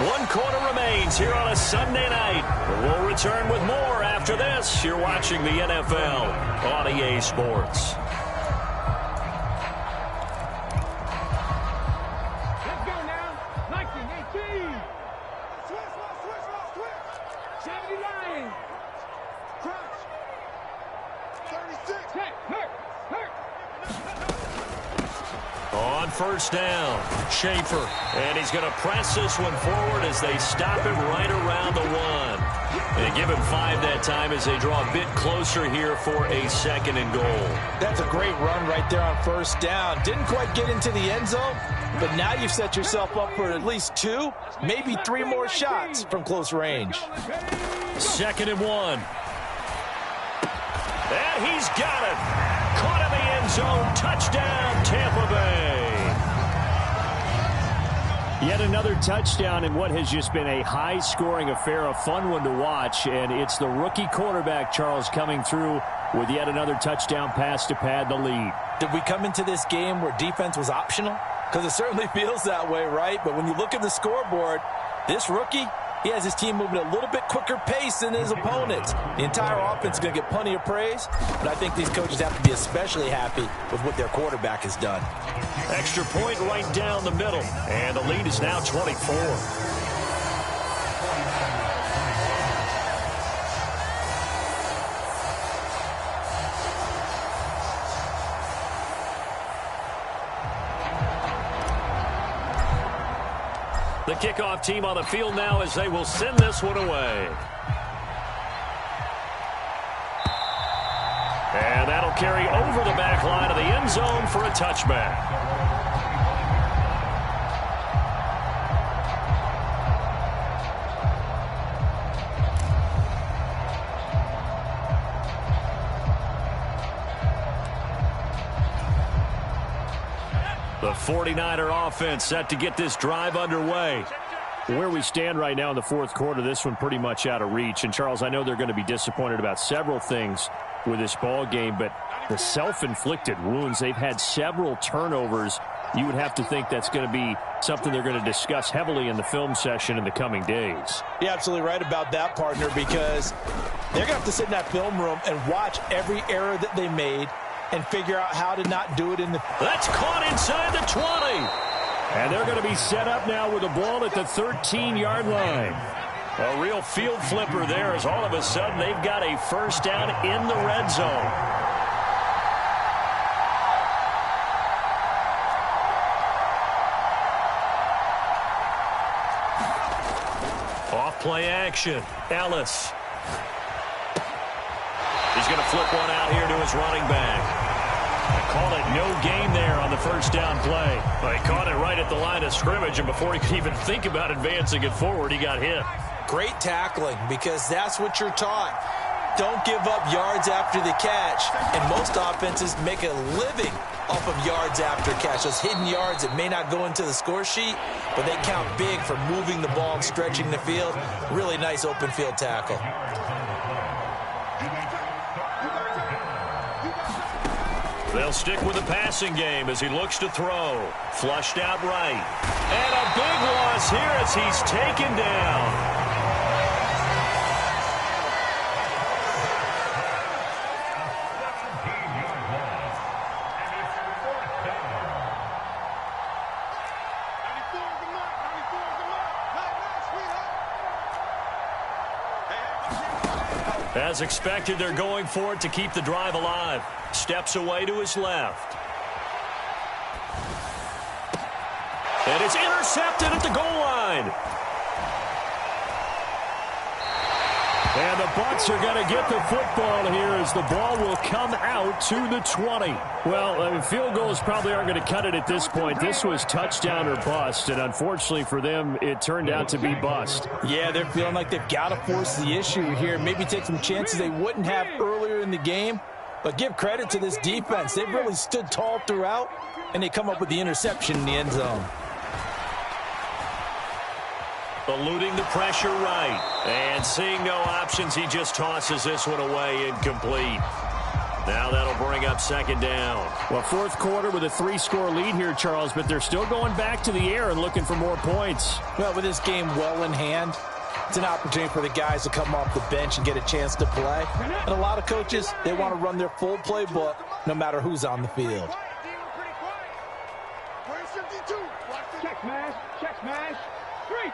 1 quarter remains here on a Sunday night. We'll return with more after this. You're watching the NFL on EA Sports. Let's go now. 19-18. Switch. 70 Lions. Crouch. 36. Hurt. On 1st down, Schaefer. And he's going to press this one forward as they stop him right around the 1. They give him 5 that time as they draw a bit closer here for a 2nd and goal. That's a great run right there on 1st down. Didn't quite get into the end zone, but now you've set yourself up for at least 2, maybe 3 more shots from close range. 2nd and 1. And he's got it. Caught in the end zone. Touchdown, Tampa Bay. Yet another touchdown in what has just been a high-scoring affair, a fun one to watch. And it's the rookie quarterback, Charles, coming through with yet another touchdown pass to pad the lead. Did we come into this game where defense was optional? Because it certainly feels that way, right? But when you look at the scoreboard, this rookie, he has his team moving at a little bit quicker pace than his opponents. The entire offense is going to get plenty of praise, but I think these coaches have to be especially happy with what their quarterback has done. Extra point right down the middle, and the lead is now 24. The kickoff team on the field now as they will send this one away. And that'll carry over the back line of the end zone for a touchback. The 49er offense set to get this drive underway. Where we stand right now in the 4th quarter, this one pretty much out of reach. And, Charles, I know they're going to be disappointed about several things with this ball game, but the self-inflicted wounds, they've had several turnovers. You would have to think that's going to be something they're going to discuss heavily in the film session in the coming days. You're absolutely right about that, partner, because they're going to have to sit in that film room and watch every error that they made and figure out how to not do it in the... That's caught inside the 20. And they're going to be set up now with the ball at the 13-yard line. A real field flipper there as all of a sudden they've got a 1st down in the red zone. Off play action. Ellis. He's going to flip one out here to his running back. Call it no gain there on the 1st down play. Well, he caught it right at the line of scrimmage, and before he could even think about advancing it forward, he got hit. Great tackling, because that's what you're taught. Don't give up yards after the catch, and most offenses make a living off of yards after catch. Those hidden yards that may not go into the score sheet, but they count big for moving the ball and stretching the field. Really nice open field tackle. They'll stick with the passing game as he looks to throw. Flushed out right. And a big loss here as he's taken down. As expected, they're going for it to keep the drive alive. Steps away to his left. And it's intercepted at the goal line. And the Bucs are going to get the football here as the ball will come out to the 20. Well, field goals probably aren't going to cut it at this point. This was touchdown or bust, and unfortunately for them, it turned out to be bust. Yeah, they're feeling like they've got to force the issue here. Maybe take some chances they wouldn't have earlier in the game. But give credit to this defense. They've really stood tall throughout, and they come up with the interception in the end zone. Eluding the pressure right. And seeing no options, he just tosses this one away incomplete. Now that'll bring up second down. Well, fourth quarter with a 3-score lead here, Charles, but they're still going back to the air and looking for more points. Well, with this game well in hand, it's an opportunity for the guys to come off the bench and get a chance to play. And a lot of coaches, they want to run their full playbook no matter who's on the field. Check smash, check smash. 3.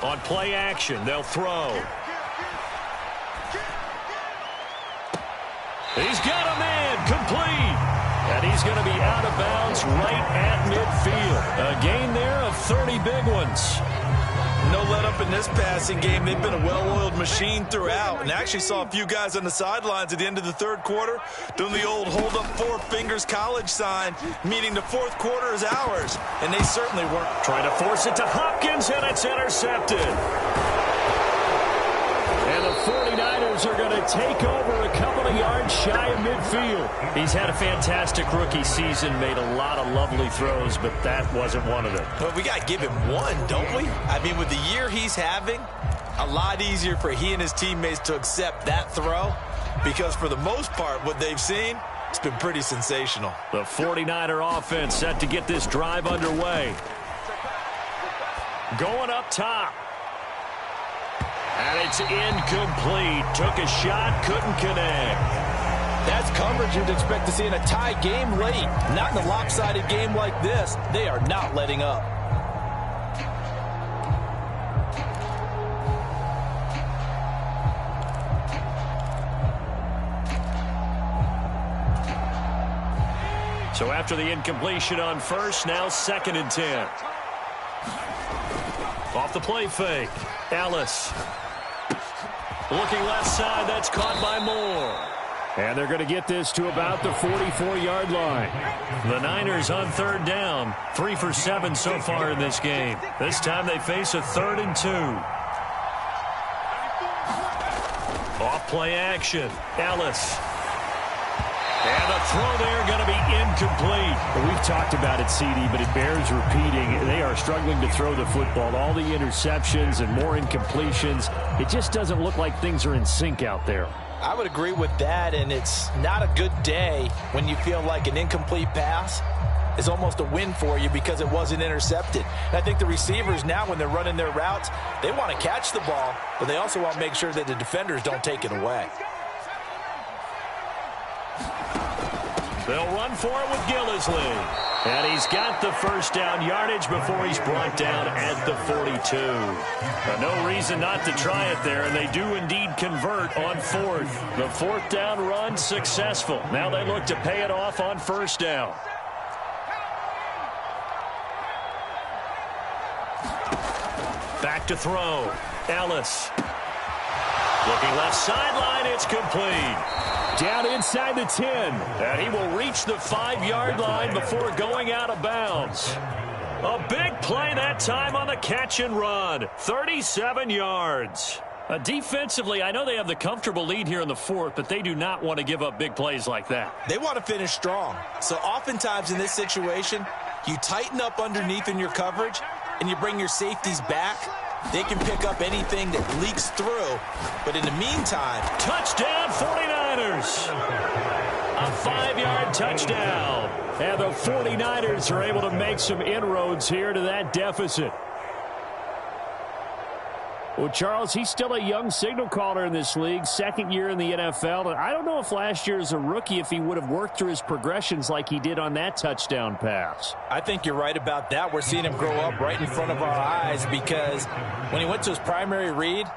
On play action, they'll throw. He's got a man, complete. And he's going to be out of bounds right at midfield. A gain there of 30 big ones. No let up in this passing game. They've been a well-oiled machine throughout. And actually saw a few guys on the sidelines at the end of the third quarter doing the old hold up 4 fingers college sign, meaning the fourth quarter is ours. And they certainly weren't. Trying to force it to Hopkins, and it's intercepted. And the 49ers are going to take over a couple of yards shy of midfield. He's had a fantastic rookie season, made a lot of lovely throws, but that wasn't one of them. But we got to give him one, don't we? I mean, with the year he's having, a lot easier for he and his teammates to accept that throw because for the most part, what they've seen, it's been pretty sensational. The 49er offense set to get this drive underway. Going up top. And it's incomplete. Took a shot, couldn't connect. That's coverage you'd expect to see in a tie game late. Not in a lopsided game like this. They are not letting up. So after the incompletion on first, now 2nd and 10. Off the play fake. Ellis. Looking left side, that's caught by Moore. And they're going to get this to about the 44-yard line. The Niners on 3rd down. 3 for 7 so far in this game. This time they face a 3rd and 2. Off play action. Ellis. And the throw there going to be incomplete. We've talked about it, CD, but it bears repeating. They are struggling to throw the football. All the interceptions and more incompletions. It just doesn't look like things are in sync out there. I would agree with that, and it's not a good day when you feel like an incomplete pass is almost a win for you because it wasn't intercepted. And I think the receivers now, when they're running their routes, they want to catch the ball, but they also want to make sure that the defenders don't take it away. They'll run for it with Gillislee. And he's got the first down yardage before he's brought down at the 42. No reason not to try it there, and they do indeed convert on 4th. The 4th down run successful. Now they look to pay it off on 1st down. Back to throw. Ellis. Looking left sideline, it's complete. Down inside the 10. And he will reach the 5-yard line before going out of bounds. A big play that time on the catch and run. 37 yards. Defensively, I know they have the comfortable lead here in the 4th, but they do not want to give up big plays like that. They want to finish strong. So oftentimes in this situation, you tighten up underneath in your coverage, and you bring your safeties back they can pick up anything that leaks through. But in the meantime, touchdown 49ers. A 5-yard touchdown. And the 49ers are able to make some inroads here to that deficit. Well, Charles, he's still a young signal caller in this league, second year in the NFL. And I don't know if last year as a rookie, if he would have worked through his progressions like he did on that touchdown pass. I think you're right about that. We're seeing him grow up right in front of our eyes because when he went to his primary read,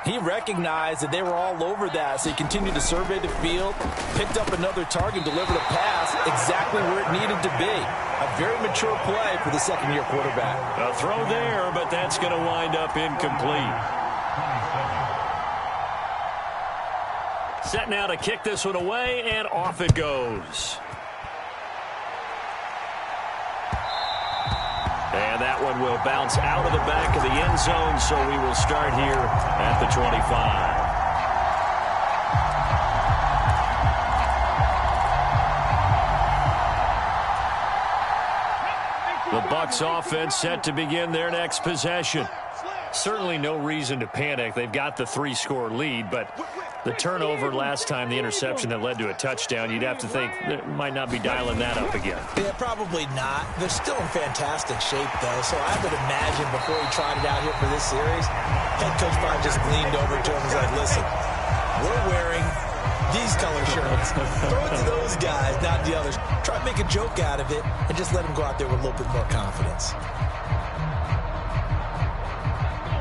he recognized that they were all over that, so he continued to survey the field, picked up another target, delivered a pass exactly where it needed to be. A very mature play for the second-year quarterback. A throw there, but that's going to wind up incomplete. Set now to kick this one away, and off it goes. And that one will bounce out of the back of the end zone, so we will start here at the 25. The Bucs offense set to begin their next possession. Certainly no reason to panic. They've got the 3-score lead, but the turnover last time, the interception that led to a touchdown, you'd have to think they might not be dialing that up again. Yeah, probably not. They're still in fantastic shape, though, so I would imagine before he trotted out here for this series, head coach probably just leaned over to him and said, listen, we're wearing these color shirts. Throw it to those guys, not the others. Try to make a joke out of it and just let them go out there with a little bit more confidence.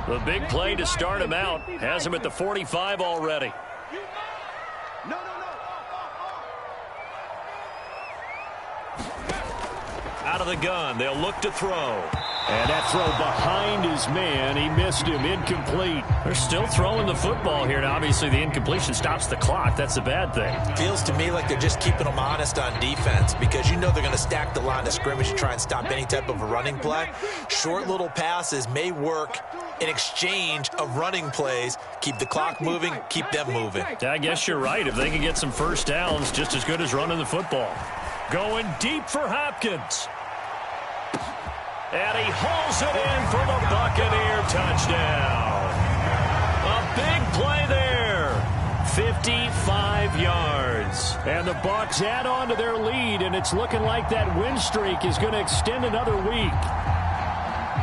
The big play to start him out has him at the 45 already. Out of the gun, they'll look to throw. And that throw behind his man, he missed him, incomplete. They're still throwing the football here, and obviously the incompletion stops the clock. That's the bad thing. Feels to me like they're just keeping them honest on defense because you know they're going to stack the line of scrimmage and try and stop any type of a running play. Short little passes may work in exchange of running plays. Keep the clock moving, keep them moving. I guess you're right. If they can get some first downs, just as good as running the football. Going deep for Hopkins. And he hauls it in for the Buccaneer touchdown. A big play there. 55 yards. And the Bucs add on to their lead, and it's looking like that win streak is going to extend another week.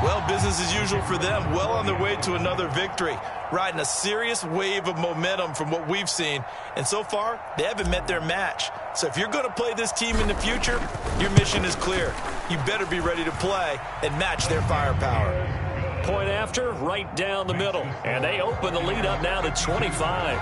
Well, business as usual for them. Well on their way to another victory. Riding a serious wave of momentum from what we've seen. And so far, they haven't met their match. So if you're going to play this team in the future, your mission is clear. You better be ready to play and match their firepower. Point after, right down the middle. And they open the lead up now to 25.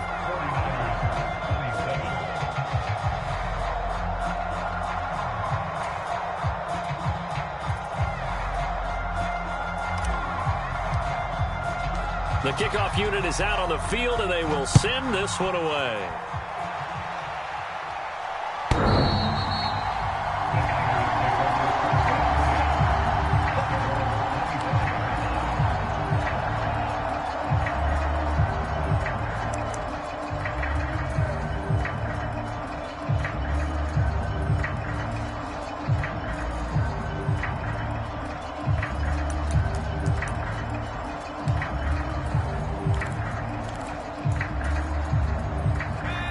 The kickoff unit is out on the field, and they will send this one away.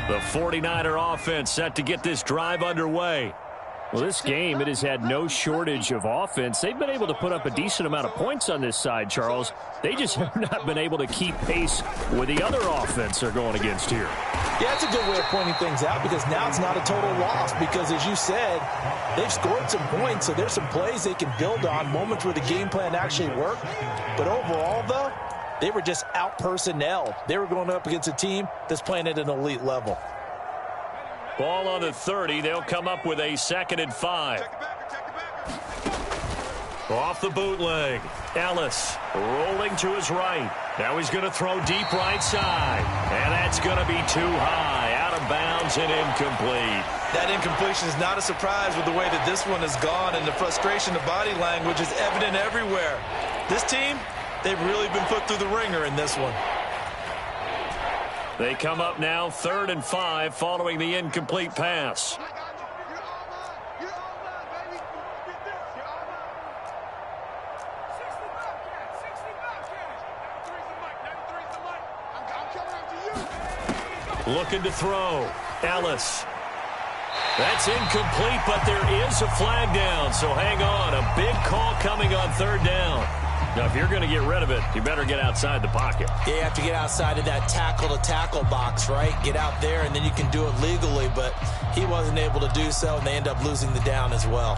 The 49er offense set to get this drive underway. Well, this game, it has had no shortage of offense. They've been able to put up a decent amount of points on this side, Charles. They just have not been able to keep pace with the other offense they're going against here. Yeah, it's a good way of pointing things out because now it's not a total loss because, as you said, they've scored some points, so there's some plays they can build on, moments where the game plan actually worked. But overall, though, they were just out-personnel. They were going up against a team that's playing at an elite level. Ball on the 30. They'll come up with a 2nd and 5. Off the bootleg. Ellis rolling to his right. Now he's going to throw deep right side. And that's going to be too high. Out of bounds and incomplete. That incompletion is not a surprise with the way that this one has gone, and the frustration of body language is evident everywhere. This team, they've really been put through the ringer in this one. They come up now 3rd and 5 following the incomplete pass. Looking to throw. Ellis. That's incomplete, but there is a flag down, so hang on. A big call coming on third down. Now, if you're going to get rid of it, you better get outside the pocket. Yeah, you have to get outside of that tackle-to-tackle box, right? Get out there, and then you can do it legally, but he wasn't able to do so, and they end up losing the down as well.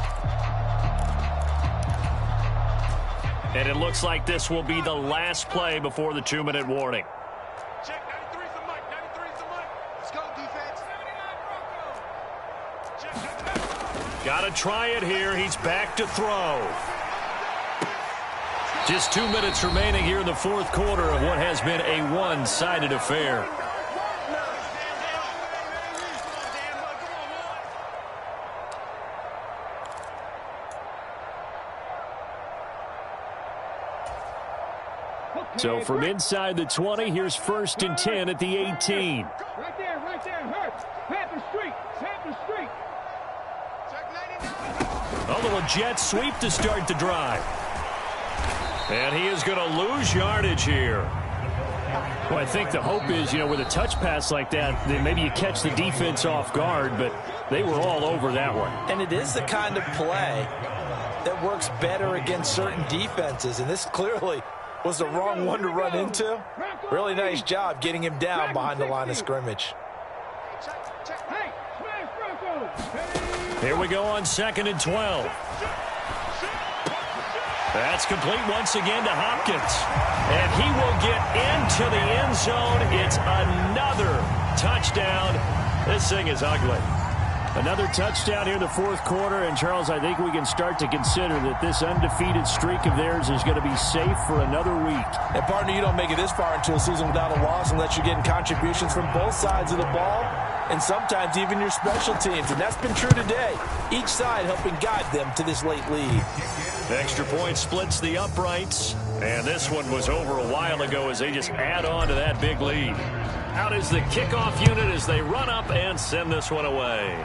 And it looks like this will be the last play before the 2-minute warning. Check, 93's the mic, 93's the mic. Let's go, defense. Check. Got to try it here. He's back to throw. Just 2 minutes remaining here in the fourth quarter of what has been a one-sided affair. So from inside the 20, here's 1st and 10 at the 18. Right there, hurt. Panther Street. Check 99. A little jet sweep to start the drive. And he is going to lose yardage here. Well, I think the hope is, with a touch pass like that, then maybe you catch the defense off guard, but they were all over that one. And it is the kind of play that works better against certain defenses, and this clearly was the wrong one to run into. Really nice job getting him down behind the line of scrimmage. Hey, smash Bronco. Here we go on 2nd and 12. That's complete once again to Hopkins. And he will get into the end zone. It's another touchdown. This thing is ugly. Another touchdown here in the fourth quarter. And, Charles, I think we can start to consider that this undefeated streak of theirs is going to be safe for another week. And, partner, you don't make it this far into a season without a loss unless you're getting contributions from both sides of the ball and sometimes even your special teams. And that's been true today. Each side helping guide them to this late lead. Extra point splits the uprights. And this one was over a while ago as they just add on to that big lead. Out is the kickoff unit as they run up and send this one away.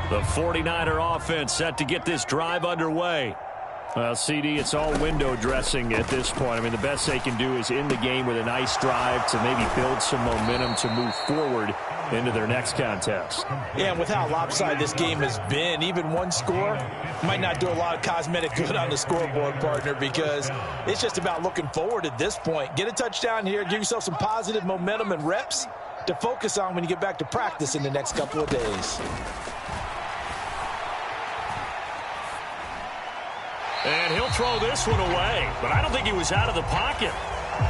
The 49er offense set to get this drive underway. Well, CD, it's all window dressing at this point. I mean, the best they can do is end the game with a nice drive to maybe build some momentum to move forward into their next contest. Yeah, and with how lopsided this game has been, even one score might not do a lot of cosmetic good on the scoreboard, partner, because it's just about looking forward at this point. Get a touchdown here, give yourself some positive momentum and reps to focus on when you get back to practice in the next couple of days. And he'll throw this one away, but I don't think he was out of the pocket.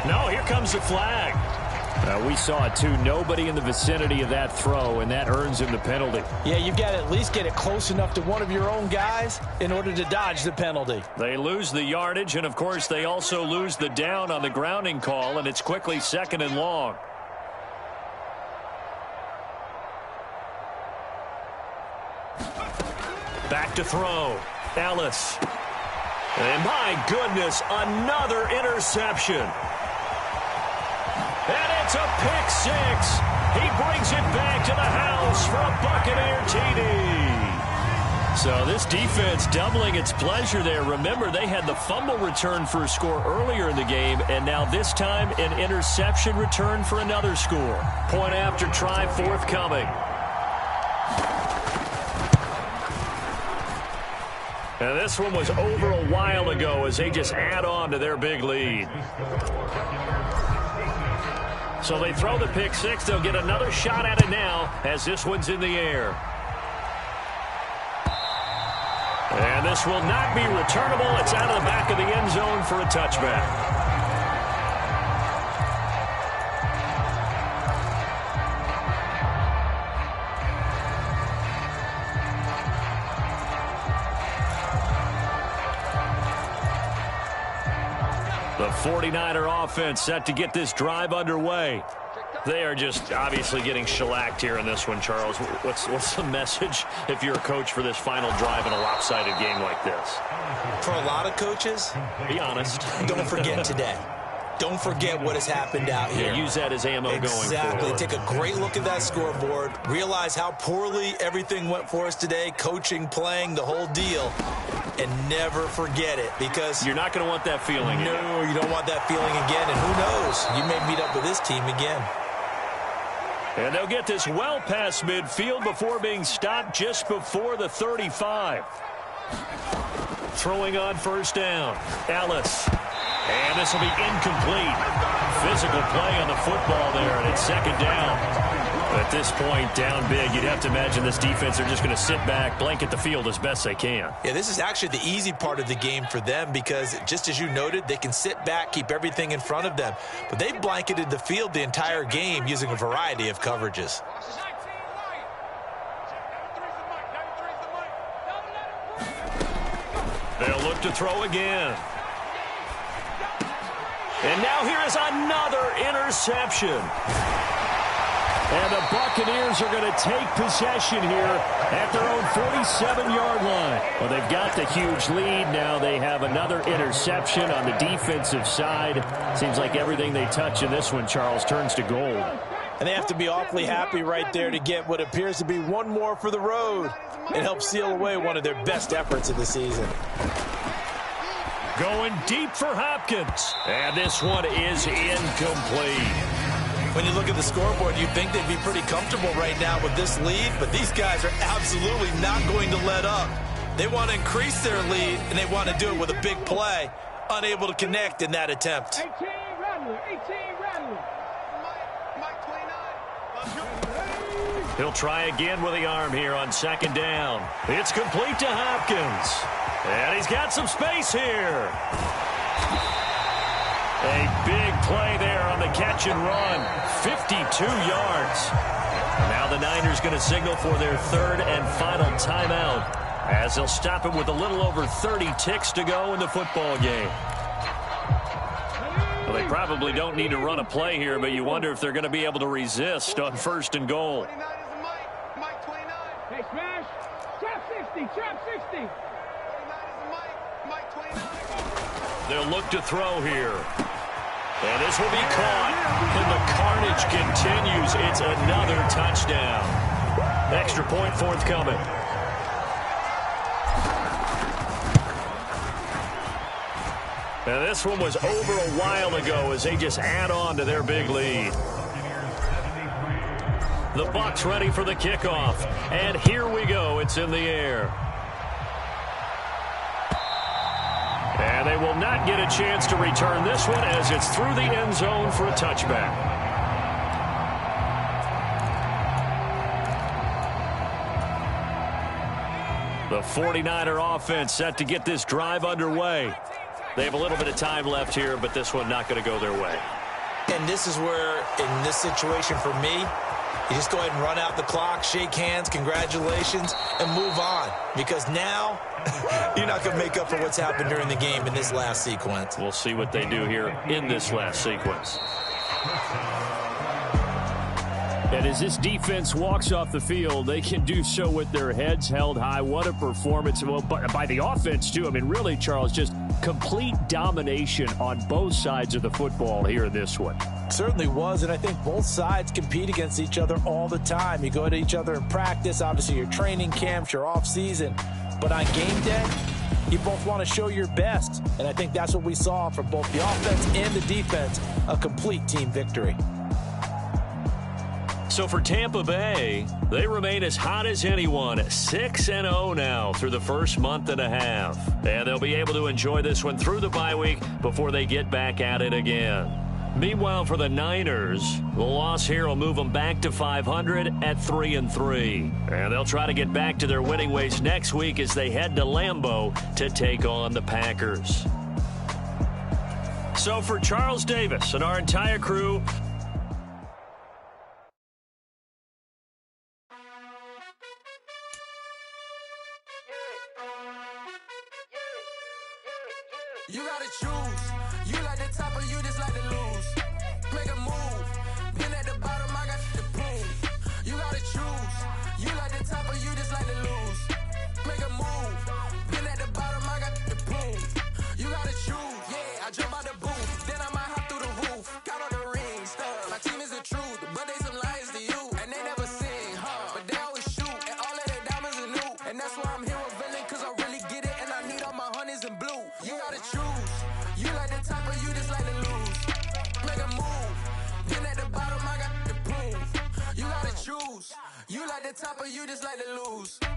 No, here comes the flag. We saw it, too. Nobody in the vicinity of that throw, and that earns him the penalty. Yeah, you've got to at least get it close enough to one of your own guys in order to dodge the penalty. They lose the yardage, and, of course, they also lose the down on the grounding call, and it's quickly 2nd and long. Back to throw. Ellis. And my goodness, another interception. And it's a pick six. He brings it back to the house for a Buccaneer TD. So this defense doubling its pleasure there. Remember, they had the fumble return for a score earlier in the game, and now this time an interception return for another score. Point after try forthcoming. And this one was over a while ago as they just add on to their big lead. So they throw the pick six. They'll get another shot at it now as this one's in the air. And this will not be returnable. It's out of the back of the end zone for a touchback. 49er offense set to get this drive underway. They are just obviously getting shellacked here in this one, Charles. What's the message if you're a coach for this final drive in a lopsided game like this? For a lot of coaches, be honest. Don't forget today. Don't forget what has happened out here. Yeah, use that as ammo going forward. Exactly. Take a great look at that scoreboard. Realize how poorly everything went for us today. Coaching, playing, the whole deal. And never forget it, because you're not going to want that feeling again. No, you don't want that feeling again. And who knows? You may meet up with this team again. And they'll get this well past midfield before being stopped just before the 35. Throwing on first down. Ellis. And this will be incomplete. Physical play on the football there, and it's second down. At this point, down big, you'd have to imagine this defense are just going to sit back, blanket the field as best they can. Yeah, this is actually the easy part of the game for them because, just as you noted, they can sit back, keep everything in front of them. But they've blanketed the field the entire game using a variety of coverages. They'll look to throw again. And now here is another interception. And the Buccaneers are going to take possession here at their own 47-yard line. Well, they've got the huge lead. Now they have another interception on the defensive side. Seems like everything they touch in this one, Charles, turns to gold. And they have to be awfully happy right there to get what appears to be one more for the road. It helps seal away one of their best efforts of the season. Going deep for Hopkins. And this one is incomplete. When you look at the scoreboard, you'd think they'd be pretty comfortable right now with this lead, but these guys are absolutely not going to let up. They want to increase their lead, and they want to do it with a big play. Unable to connect in that attempt. 18 Rattler. He'll try again with the arm here on second down. It's complete to Hopkins. And he's got some space here. A big play there on the catch and run. 52 yards. Now the Niners going to signal for their third and final timeout as they'll stop it with a little over 30 ticks to go in the football game. Well, they probably don't need to run a play here, but you wonder if they're going to be able to resist on first and goal. Hey, smash. Trap 60. They'll look to throw here. And this will be caught. And the carnage continues. It's another touchdown. Extra point forthcoming. And this one was over a while ago as they just add on to their big lead. The Bucs ready for the kickoff. And here we go. It's in the air. And they will not get a chance to return this one as it's through the end zone for a touchback. The 49er offense set to get this drive underway. They have a little bit of time left here, but this one not going to go their way. And this is where, in this situation for me, you just go ahead and run out the clock, shake hands, congratulations, and move on. Because now, you're not going to make up for what's happened during the game in this last sequence. We'll see what they do here in this last sequence. And as this defense walks off the field, they can do so with their heads held high. What a performance. Well, by the offense, too. I mean, really, Charles, just complete domination on both sides of the football here in this one. Certainly was, and I think both sides compete against each other all the time. You go at each other in practice, obviously your training camps, your off-season. But on game day, you both want to show your best. And I think that's what we saw from both the offense and the defense, a complete team victory. So for Tampa Bay, they remain as hot as anyone, 6-0 now through the first month and a half. And they'll be able to enjoy this one through the bye week before they get back at it again. Meanwhile, for the Niners, the loss here will move them back to 500 at 3-3. And they'll try to get back to their winning ways next week as they head to Lambeau to take on the Packers. So for Charles Davis and our entire crew, you gotta choose. You like the top top or you just like to lose?